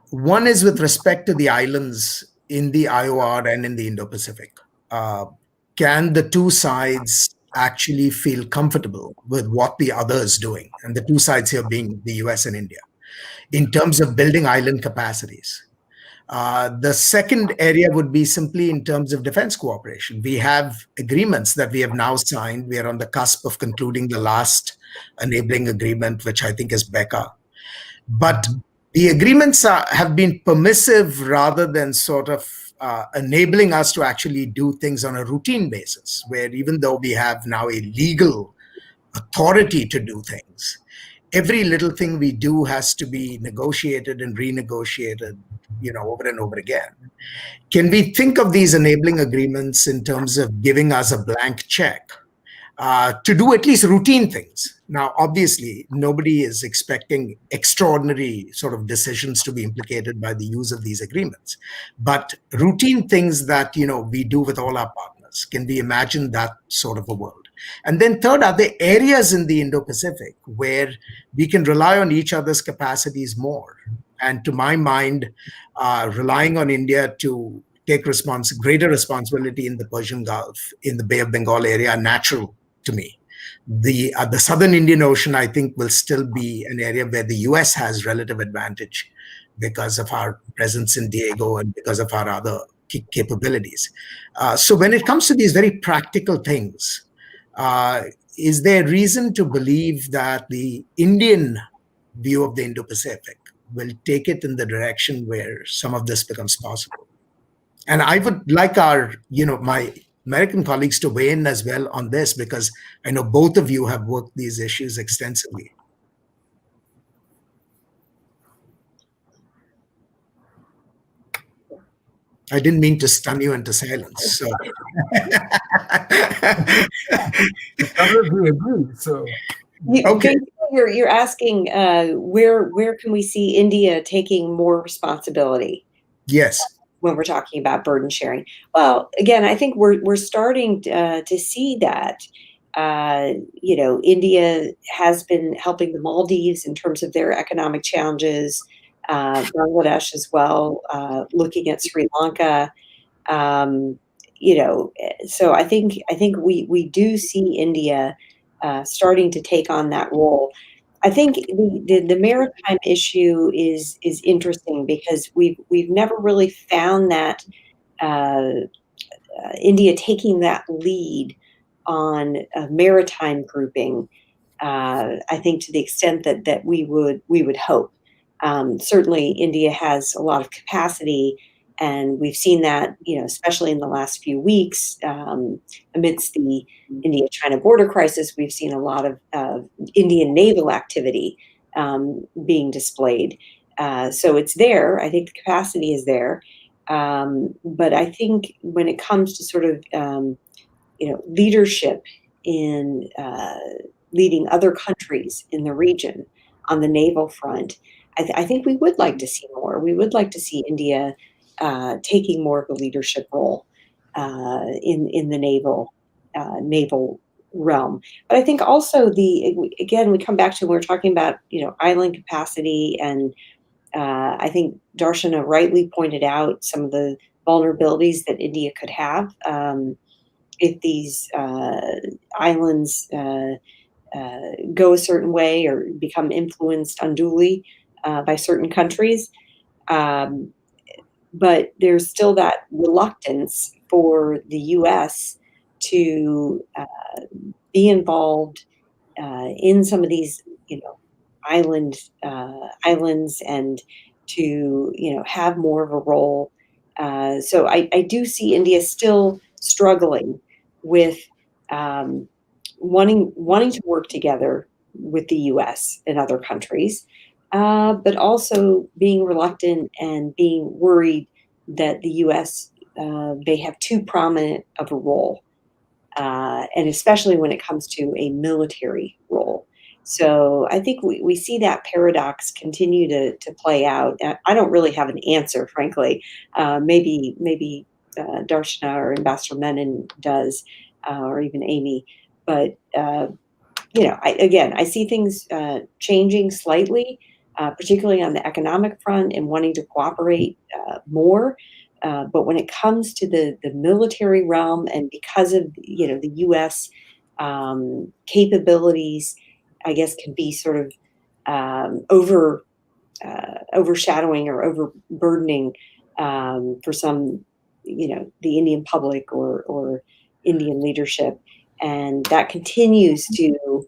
Speaker 1: One is with respect to the islands in the IOR and in the Indo-Pacific. Can the two sides actually feel comfortable with what the other is doing? And the two sides here being the US and India, in terms of building island capacities. The second area would be simply in terms of defense cooperation. We have agreements that we have now signed. We are on the cusp of concluding the last enabling agreement, which I think is BECA. But the agreements have been permissive rather than sort of enabling us to actually do things on a routine basis, where even though we have now a legal authority to do things, every little thing we do has to be negotiated and renegotiated, over and over again. Can we think of these enabling agreements in terms of giving us a blank check to do at least routine things? Now, obviously, nobody is expecting extraordinary sort of decisions to be implicated by the use of these agreements. But routine things that, we do with all our partners, can we imagine that sort of a world? And then third, are there areas in the Indo-Pacific where we can rely on each other's capacities more? And to my mind, relying on India to take greater responsibility in the Persian Gulf, in the Bay of Bengal area, are natural to me. The Southern Indian Ocean, I think, will still be an area where the US has relative advantage because of our presence in Diego and because of our other capabilities. So when it comes to these very practical things, is there reason to believe that the Indian view of the Indo-Pacific will take it in the direction where some of this becomes possible? And I would like my American colleagues to weigh in as well on this, because I know both of you have worked these issues extensively. I didn't mean to stun you into silence. So.
Speaker 4: We agree. So.
Speaker 1: Okay.
Speaker 3: You're asking where can we see India taking more responsibility?
Speaker 1: Yes.
Speaker 3: When we're talking about burden sharing. Well, again, I think we're starting to see that. India has been helping the Maldives in terms of their economic challenges. Bangladesh as well, looking at Sri Lanka. So I think we do see India starting to take on that role. I think the maritime issue is interesting because we've never really found that India taking that lead on maritime grouping. I think to the extent that we would hope. Certainly, India has a lot of capacity, and we've seen that, especially in the last few weeks, amidst the India-China border crisis. We've seen a lot of Indian naval activity being displayed. So it's there. I think the capacity is there. But I think when it comes to sort of, leadership in leading other countries in the region on the naval front, I think we would like to see more. We would like to see India taking more of a leadership role in the naval realm. But I think also again, we come back to when we're talking about island capacity, and I think Darshana rightly pointed out some of the vulnerabilities that India could have if these islands go a certain way or become influenced unduly by certain countries. But there's still that reluctance for the U.S. to be involved in some of these, islands, and to have more of a role. So I do see India still struggling with wanting to work together with the U.S. and other countries, but also being reluctant and being worried that the U.S. May have too prominent of a role, and especially when it comes to a military role. So I think we see that paradox continue to play out. I don't really have an answer, frankly. Maybe Darshana or Ambassador Menon does, or even Amy. But I see things changing slightly, particularly on the economic front and wanting to cooperate more. But when it comes to the military realm, and because of the U.S. Capabilities, I guess can be sort of overshadowing or overburdening for some, the Indian public or Indian leadership, and that continues to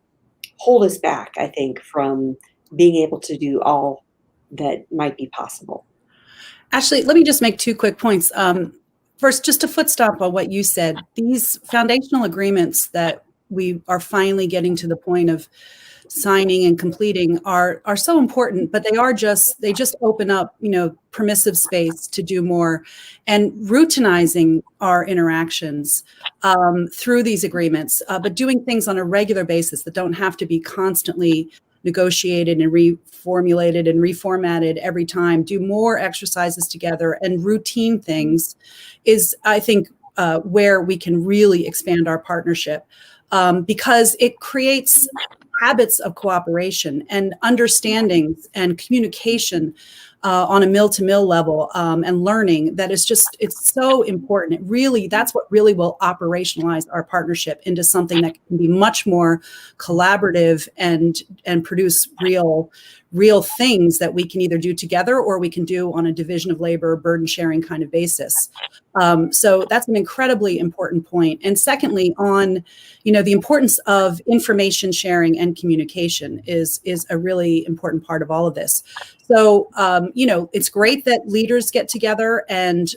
Speaker 3: hold us back, I think, from being able to do all that might be possible.
Speaker 5: Ashley, let me just make 2 quick points. First, just a foot stop on what you said. These foundational agreements that we are finally getting to the point of signing and completing are so important, but they just open up, permissive space to do more, and routinizing our interactions through these agreements, but doing things on a regular basis that don't have to be constantly negotiated and reformulated and reformatted every time. Do more exercises together and routine things is, I think, where we can really expand our partnership, because it creates habits of cooperation and understandings and communication on a mill-to-mill level, and learning that is it's so important. That's what really will operationalize our partnership into something that can be much more collaborative and produce real things that we can either do together or we can do on a division of labor, burden sharing kind of basis. So that's an incredibly important point. And secondly, on, the importance of information sharing and communication is a really important part of all of this. So, it's great that leaders get together and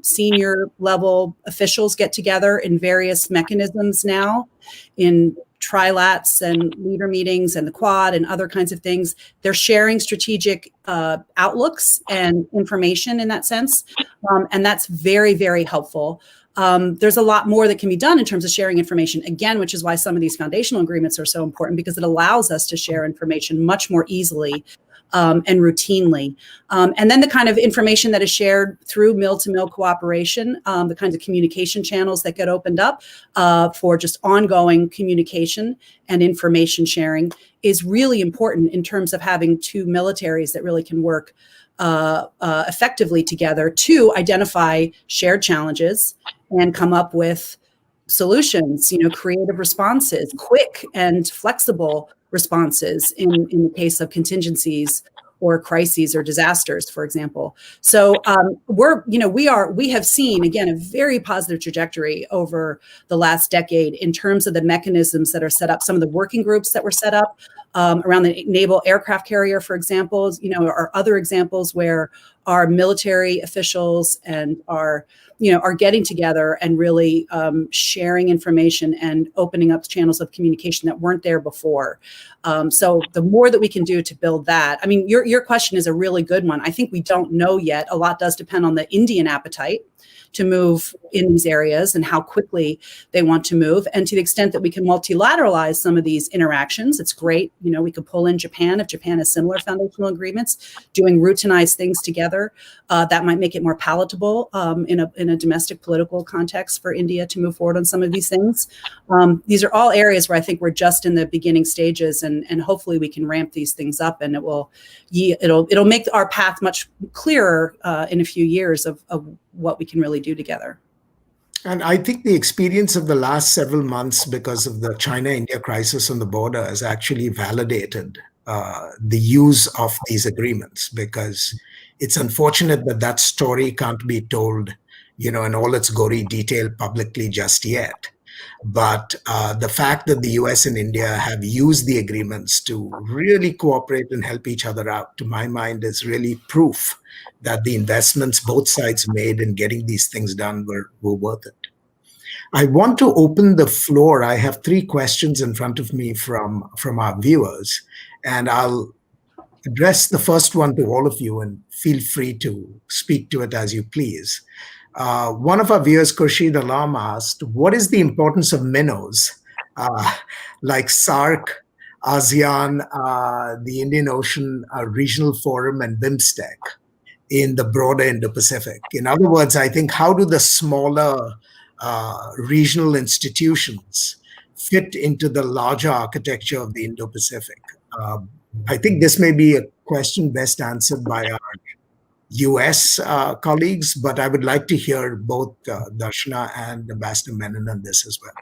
Speaker 5: senior level officials get together in various mechanisms now, in trilats and leader meetings and the Quad and other kinds of things. They're sharing strategic outlooks and information in that sense. And that's very, very helpful. There's a lot more that can be done in terms of sharing information, again, which is why some of these foundational agreements are so important, because it allows us to share information much more easily and routinely. And then the kind of information that is shared through mill-to-mill cooperation, the kinds of communication channels that get opened up for just ongoing communication and information sharing is really important in terms of having two militaries that really can work effectively together to identify shared challenges and come up with solutions, creative responses, quick and flexible responses in the case of contingencies or crises or disasters, for example. So we have seen, again, a very positive trajectory over the last decade in terms of the mechanisms that are set up. Some of the working groups that were set up around the naval aircraft carrier, for example, are other examples where our military officials and are getting together and really sharing information and opening up channels of communication that weren't there before. So the more that we can do to build that, I mean, your question is a really good one. I think we don't know yet. A lot does depend on the Indian appetite to move in these areas and how quickly they want to move. And to the extent that we can multilateralize some of these interactions, it's great. We could pull in Japan if Japan has similar foundational agreements, doing routinized things together. That might make it more palatable in a domestic political context for India to move forward on some of these things. These are all areas where I think we're just in the beginning stages, and hopefully we can ramp these things up, and it'll make our path much clearer in a few years of what we can really do together.
Speaker 1: And I think the experience of the last several months, because of the China-India crisis on the border, has actually validated the use of these agreements, because it's unfortunate that story can't be told, in all its gory detail publicly just yet. But the fact that the US and India have used the agreements to really cooperate and help each other out, to my mind, is really proof that the investments both sides made in getting these things done were worth it. I want to open the floor. I have 3 questions in front of me from our viewers, and I'll address the first one to all of you, and feel free to speak to it as you please. One of our viewers, Khurshid Alam, asked, what is the importance of minnows like SAARC, ASEAN, the Indian Ocean Regional Forum, and BIMSTEC in the broader Indo-Pacific? In other words, I think, how do the smaller regional institutions fit into the larger architecture of the Indo-Pacific? I think this may be a question best answered by our US colleagues, but I would like to hear both Darshana and Ambassador Menon on this as well.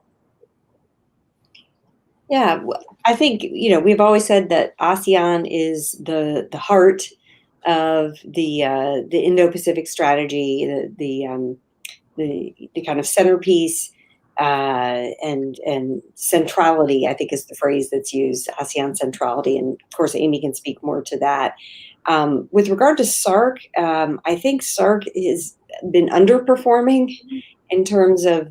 Speaker 3: Yeah, I think, we've always said that ASEAN is the heart of the Indo-Pacific strategy, the kind of centerpiece and centrality, I think, is the phrase that's used, ASEAN centrality. And of course, Amy can speak more to that. With regard to SAARC, I think SAARC has been underperforming in terms of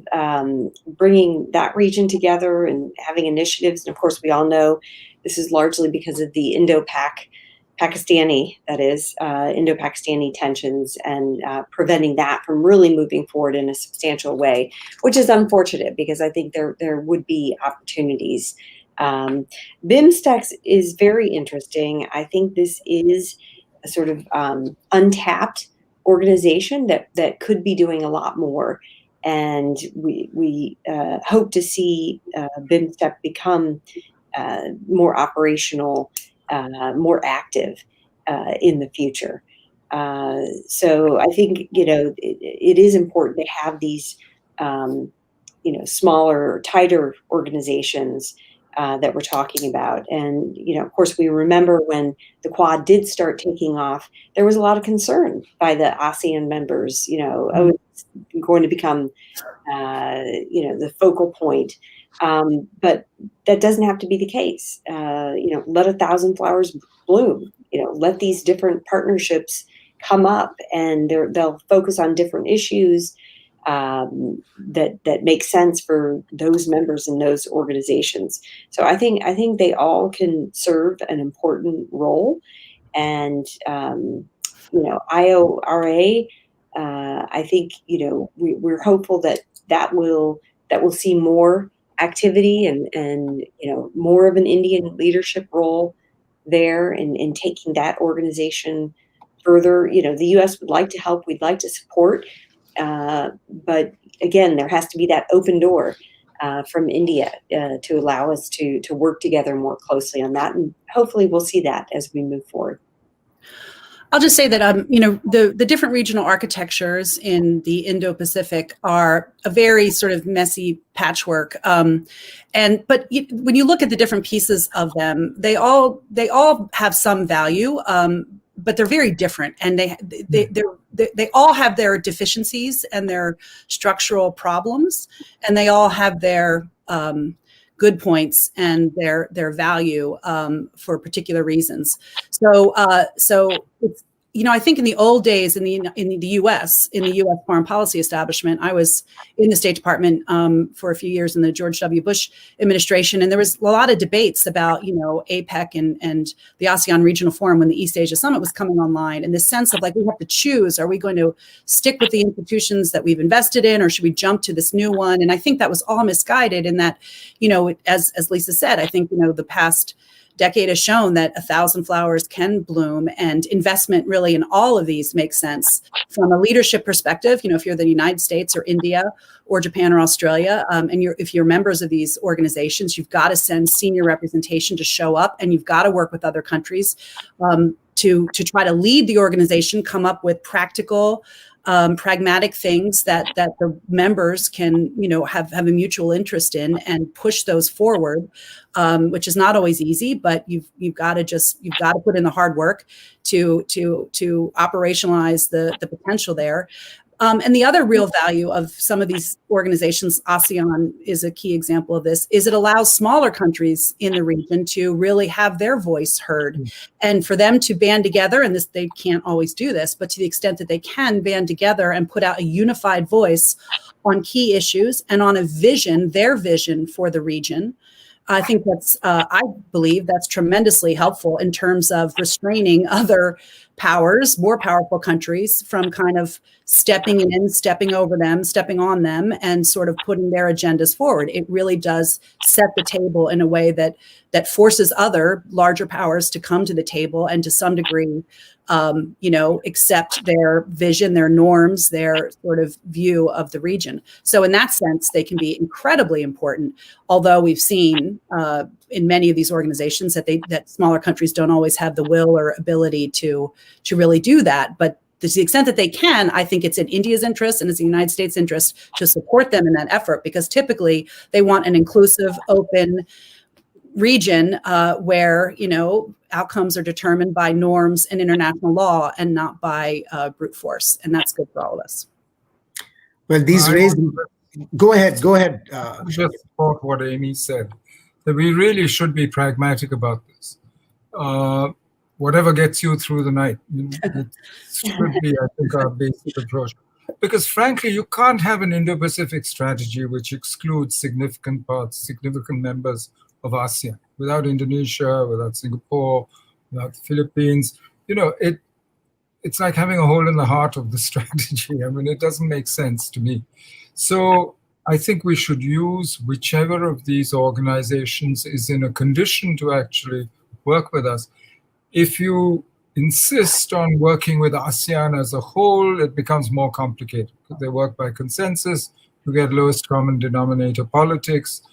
Speaker 3: bringing that region together and having initiatives. And of course, we all know this is largely because of the Indo-Pakistani tensions and preventing that from really moving forward in a substantial way, which is unfortunate because I think there would be opportunities. BIMSTEC is very interesting. I think this is a sort of untapped organization that could be doing a lot more. And we hope to see BIMSTEC become more operational, more active in the future. So I think, it is important to have these, smaller, tighter organizations that we're talking about. And, of course, we remember when the Quad did start taking off, there was a lot of concern by the ASEAN members, oh, it's going to become, the focal point. But that doesn't have to be the case. Let 1,000 flowers bloom. Let these different partnerships come up, and they'll focus on different issues that make sense for those members in those organizations. So I think they all can serve an important role. And IORA, I think we're hopeful that will see more activity and more of an Indian leadership role there in taking that organization further. The U.S. would like to help. We'd like to support. But again, there has to be that open door from India to allow us to work together more closely on that. And hopefully we'll see that as we move forward.
Speaker 5: I'll just say that, the different regional architectures in the Indo-Pacific are a very sort of messy patchwork. But when you look at the different pieces of them, they all have some value, but they're very different, and they all have their deficiencies and their structural problems, and they all have their good points and their value for particular reasons. So it's, I think in the old days in the U.S. foreign policy establishment, I was in the State Department for a few years in the George W. Bush administration, and there was a lot of debates about APEC and the ASEAN Regional Forum when the East Asia Summit was coming online, and the sense of like we have to choose: are we going to stick with the institutions that we've invested in, or should we jump to this new one? And I think that was all misguided. In that, as Lisa said, I think the past decade has shown that 1,000 flowers can bloom, and investment really in all of these makes sense from a leadership perspective. If you're the United States or India or Japan or Australia, and if you're members of these organizations, you've got to send senior representation to show up, and you've got to work with other countries to try to lead the organization, come up with practical, pragmatic things that the members can, have a mutual interest in and push those forward, which is not always easy, but you've got to put in the hard work to operationalize the potential there. And the other real value of some of these organizations, ASEAN is a key example of this, is it allows smaller countries in the region to really have their voice heard, and for them to band together. And they can't always do this, but to the extent that they can band together and put out a unified voice on key issues and on their vision for the region. I think I believe that's tremendously helpful in terms of restraining other powers, more powerful countries, from kind of stepping in, stepping over them, stepping on them, and sort of putting their agendas forward. It really does set the table in a way that forces other larger powers to come to the table and to some degree, accept their vision, their norms, their sort of view of the region. So in that sense, they can be incredibly important, although we've seen in many of these organizations that smaller countries don't always have the will or ability to really do that. But to the extent that they can, I think it's in India's interest and it's in the United States' interest to support them in that effort, because typically they want an inclusive, open region where outcomes are determined by norms and international law and not by brute force, and that's good for all of us.
Speaker 1: Well, these raise. Go ahead.
Speaker 4: Just support what Amy said, that we really should be pragmatic about this. Whatever gets you through the night, it should be, I think, our basic approach. Because frankly, you can't have an Indo-Pacific strategy which excludes significant members of ASEAN. Without Indonesia, without Singapore, without the Philippines, it's like having a hole in the heart of the strategy. I mean, it doesn't make sense to me. So I think we should use whichever of these organizations is in a condition to actually work with us. If you insist on working with ASEAN as a whole, it becomes more complicated. They work by consensus, you get lowest common denominator politics.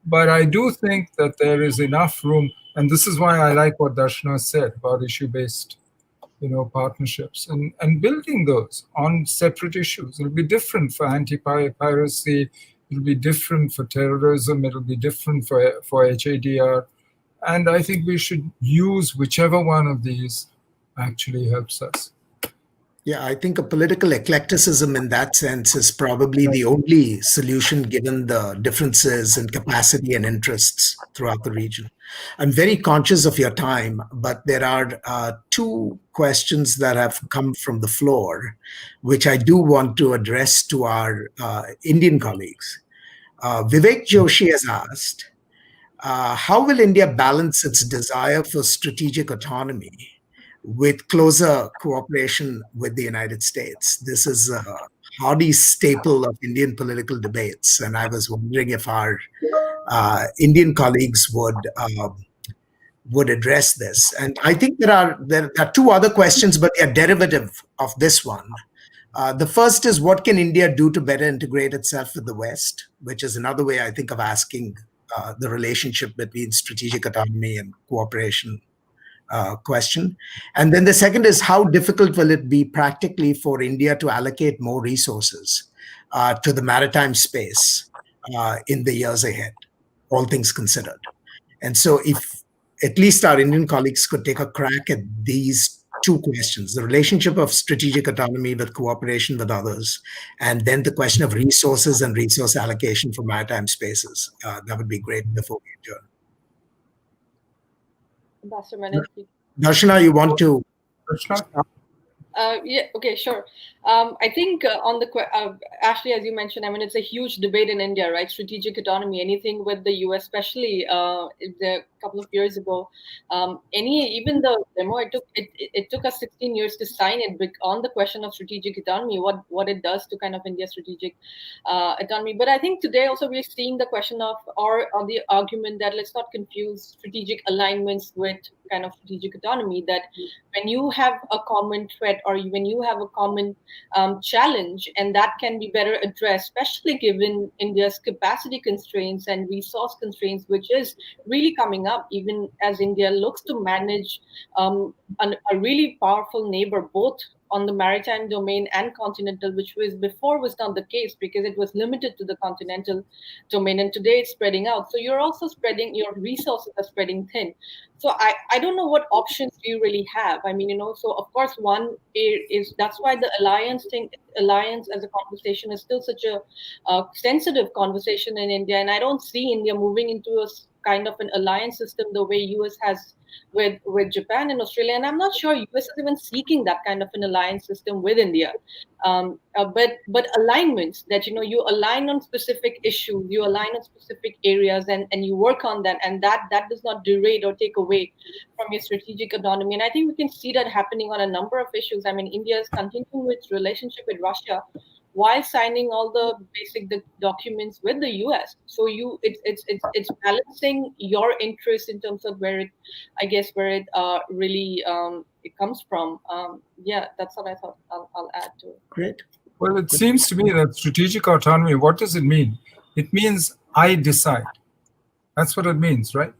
Speaker 4: But I do think that there is enough room, and this is why I like what Darshana said about issue-based partnerships and building those on separate issues. It'll be different for anti-piracy, it'll be different for terrorism, it'll be different for HADR. And I think we should use whichever one of these actually helps us.
Speaker 1: Yeah, I think a political eclecticism in that sense is probably the only solution given the differences in capacity and interests throughout the region. I'm very conscious of your time, but there are two questions that have come from the floor, which I do want to address to our Indian colleagues. Vivek Joshi has asked, how will India balance its desire for strategic autonomy with closer cooperation with the United States? This is a hardy staple of Indian political debates, and I was wondering if our Indian colleagues would address this. And I think there are two other questions, but they are derivative of this one. The first is, what can India do to better integrate itself with the West, which is another way, I think, of asking the relationship between strategic autonomy and cooperation question. And then the second is, how difficult will it be practically for India to allocate more resources to the maritime space in the years ahead, all things considered? And so if at least our Indian colleagues could take a crack at these two questions, the relationship of strategic autonomy with cooperation with others, and then the question of resources and resource allocation for maritime spaces, that would be great before we adjourn.
Speaker 2: Ambassador Menon.
Speaker 1: Darshana, you want to?
Speaker 2: Yeah, okay, sure. I think on the Ashley, as you mentioned, I mean, it's a huge debate in India, right? Strategic autonomy, anything with the US, especially a couple of years ago. Even the demo, it took us 16 years to sign it on the question of strategic autonomy, what it does to kind of India's strategic autonomy. But I think today also we're seeing the question of, or the argument that let's not confuse strategic alignments with kind of strategic autonomy, that when you have a common threat or when you have a common challenge, and that can be better addressed, especially given India's capacity constraints and resource constraints, which is really coming up even as India looks to manage a really powerful neighbor, both on the maritime domain and continental, which before was not the case because it was limited to the continental domain, and today it's spreading out. So you're also spreading, your resources are spreading thin. So I don't know what options do you really have. I mean, so of course one is, that's why the alliance as a conversation is still such a sensitive conversation in India, and I don't see India moving into a kind of an alliance system the way US has with Japan and Australia, and I'm not sure US is even seeking that kind of an alliance system with India. But alignments that you align on specific issues, you align on specific areas, and you work on that, and that does not derate or take away from your strategic autonomy. And I think we can see that happening on a number of issues. I mean, India is continuing its relationship with Russia while signing all the basic documents with the US. So it's balancing your interest in terms of where it really it comes from. Yeah, that's what I thought I'll add to it.
Speaker 1: Great.
Speaker 4: Well, it seems to me that strategic autonomy, what does it mean? It means I decide. That's what it means, right?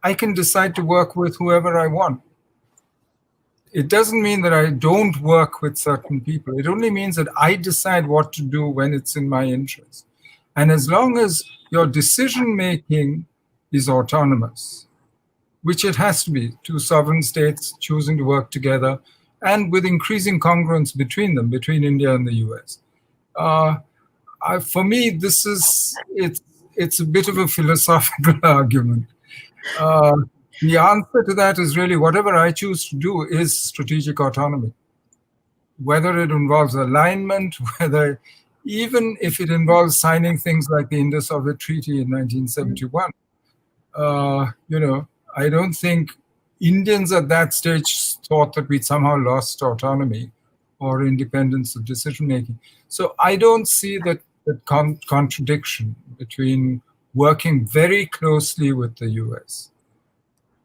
Speaker 4: I can decide to work with whoever I want. It doesn't mean that I don't work with certain people. It only means that I decide what to do when it's in my interest. And as long as your decision-making is autonomous, which it has to be, two sovereign states choosing to work together, and with increasing congruence between them, between India and the US. For me, it's a bit of a philosophical argument. The answer to that is really whatever I choose to do is strategic autonomy. Whether it involves alignment, even if it involves signing things like the Indo-Soviet Treaty in 1971, I don't think Indians at that stage thought that we'd somehow lost autonomy or independence of decision making. So I don't see that contradiction between working very closely with the US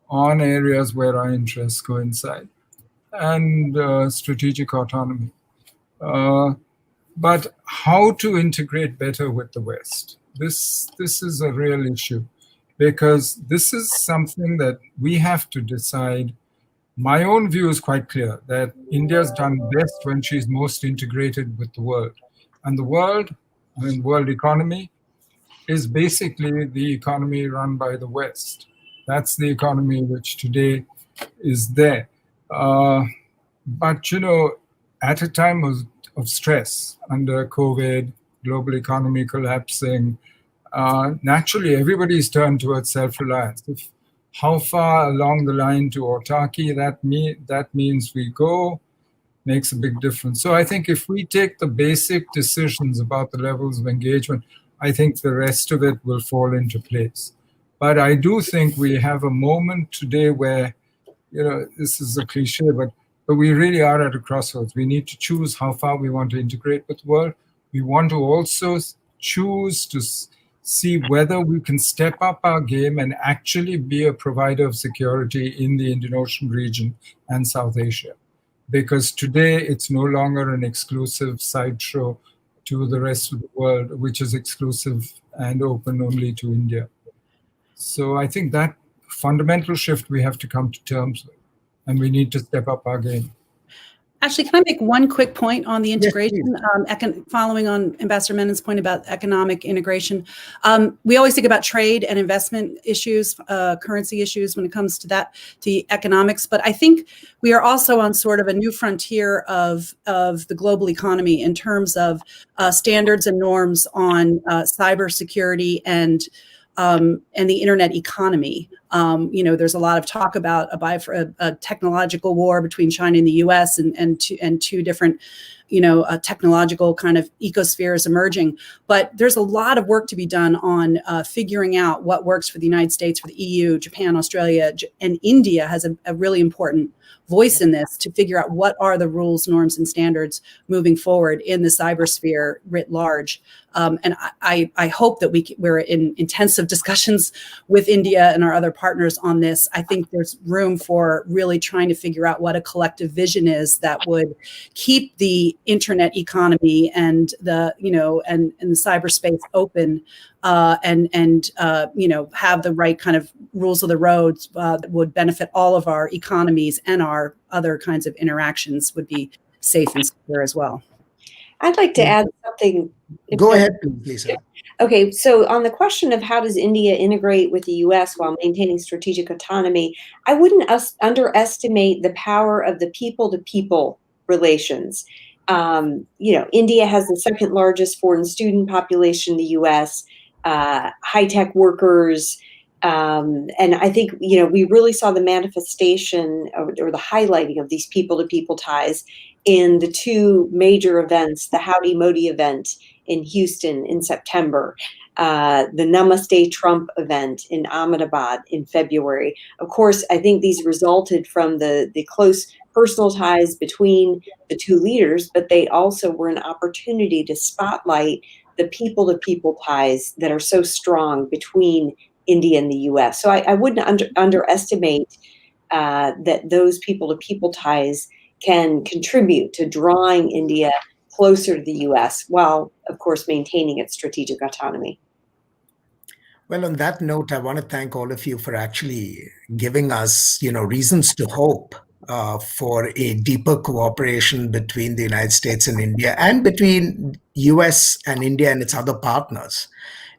Speaker 4: on areas where our interests coincide and strategic autonomy. But how to integrate better with the West? This is a real issue, because this is something that we have to decide. My own view is quite clear that India's done best when she's most integrated with the world. And the world, world economy, is basically the economy run by the West. That's the economy which today is there. But, at a time of stress under COVID, global economy collapsing, naturally everybody's turned towards self-reliance. How far along the line to autarky that means we go makes a big difference. So I think if we take the basic decisions about the levels of engagement, I think the rest of it will fall into place. But I do think we have a moment today where, this is a cliche, but we really are at a crossroads. We need to choose how far we want to integrate with the world. We want to also choose to see whether we can step up our game and actually be a provider of security in the Indian Ocean region and South Asia. Because today it's no longer an exclusive sideshow to the rest of the world, which is exclusive and open only to India. So I think that fundamental shift we have to come to terms with, and we need to step up our game.
Speaker 5: Actually, can I make one quick point on the integration? Yes, following on Ambassador Menon's point about economic integration, we always think about trade and investment issues, currency issues when it comes to that, to economics. But I think we are also on sort of a new frontier of the global economy in terms of standards and norms on cybersecurity and the internet economy. There's a lot of talk about a technological war between China and the U.S. and two different, technological kind of ecospheres emerging. But there's a lot of work to be done on figuring out what works for the United States, for the EU, Japan, Australia, and India has a really important voice in this to figure out what are the rules, norms, and standards moving forward in the cybersphere writ large. And I hope that we're in intensive discussions with India and our other partners on this. I think there's room for really trying to figure out what a collective vision is that would keep the internet economy and the and the cyberspace open and have the right kind of rules of the road that would benefit all of our economies, and our other kinds of interactions would be safe and secure as well.
Speaker 3: I'd like to add something.
Speaker 1: Go ahead, please.
Speaker 3: Okay, so on the question of how does India integrate with the U.S. while maintaining strategic autonomy, I wouldn't underestimate the power of the people-to-people relations. India has the second largest foreign student population in the U.S., high-tech workers, and I think, we really saw the manifestation or the highlighting of these people-to-people ties in the two major events, the Howdy Modi event in Houston in September, the Namaste Trump event in Ahmedabad in February. Of course, I think these resulted from the close personal ties between the two leaders, but they also were an opportunity to spotlight the people-to-people ties that are so strong between India and the U.S. So I wouldn't underestimate that those people-to-people ties can contribute to drawing India closer to the U.S. while, of course, maintaining its strategic autonomy.
Speaker 1: Well, on that note, I want to thank all of you for actually giving us, reasons to hope for a deeper cooperation between the United States and India, and between U.S. and India and its other partners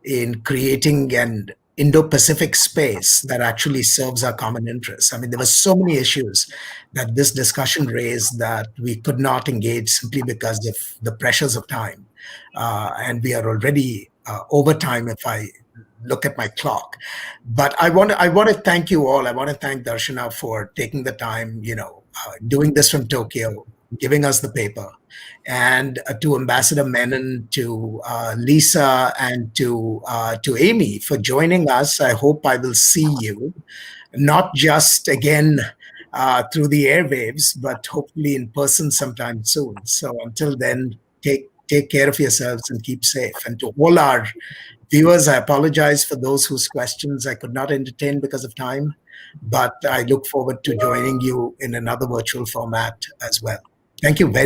Speaker 1: in creating an Indo-Pacific space that actually serves our common interests. I mean, there were so many issues that this discussion raised that we could not engage simply because of the pressures of time. And we are already over time if I look at my clock. But I want to thank you all. I want to thank Darshana for taking the time, doing this from Tokyo. giving us the paper, and to Ambassador Menon, to Lisa, and to Amy for joining us. I hope I will see you, not just again through the airwaves, but hopefully in person sometime soon. So until then, take care of yourselves and keep safe. And to all our viewers, I apologize for those whose questions I could not entertain because of time, but I look forward to joining you in another virtual format as well. Thank you very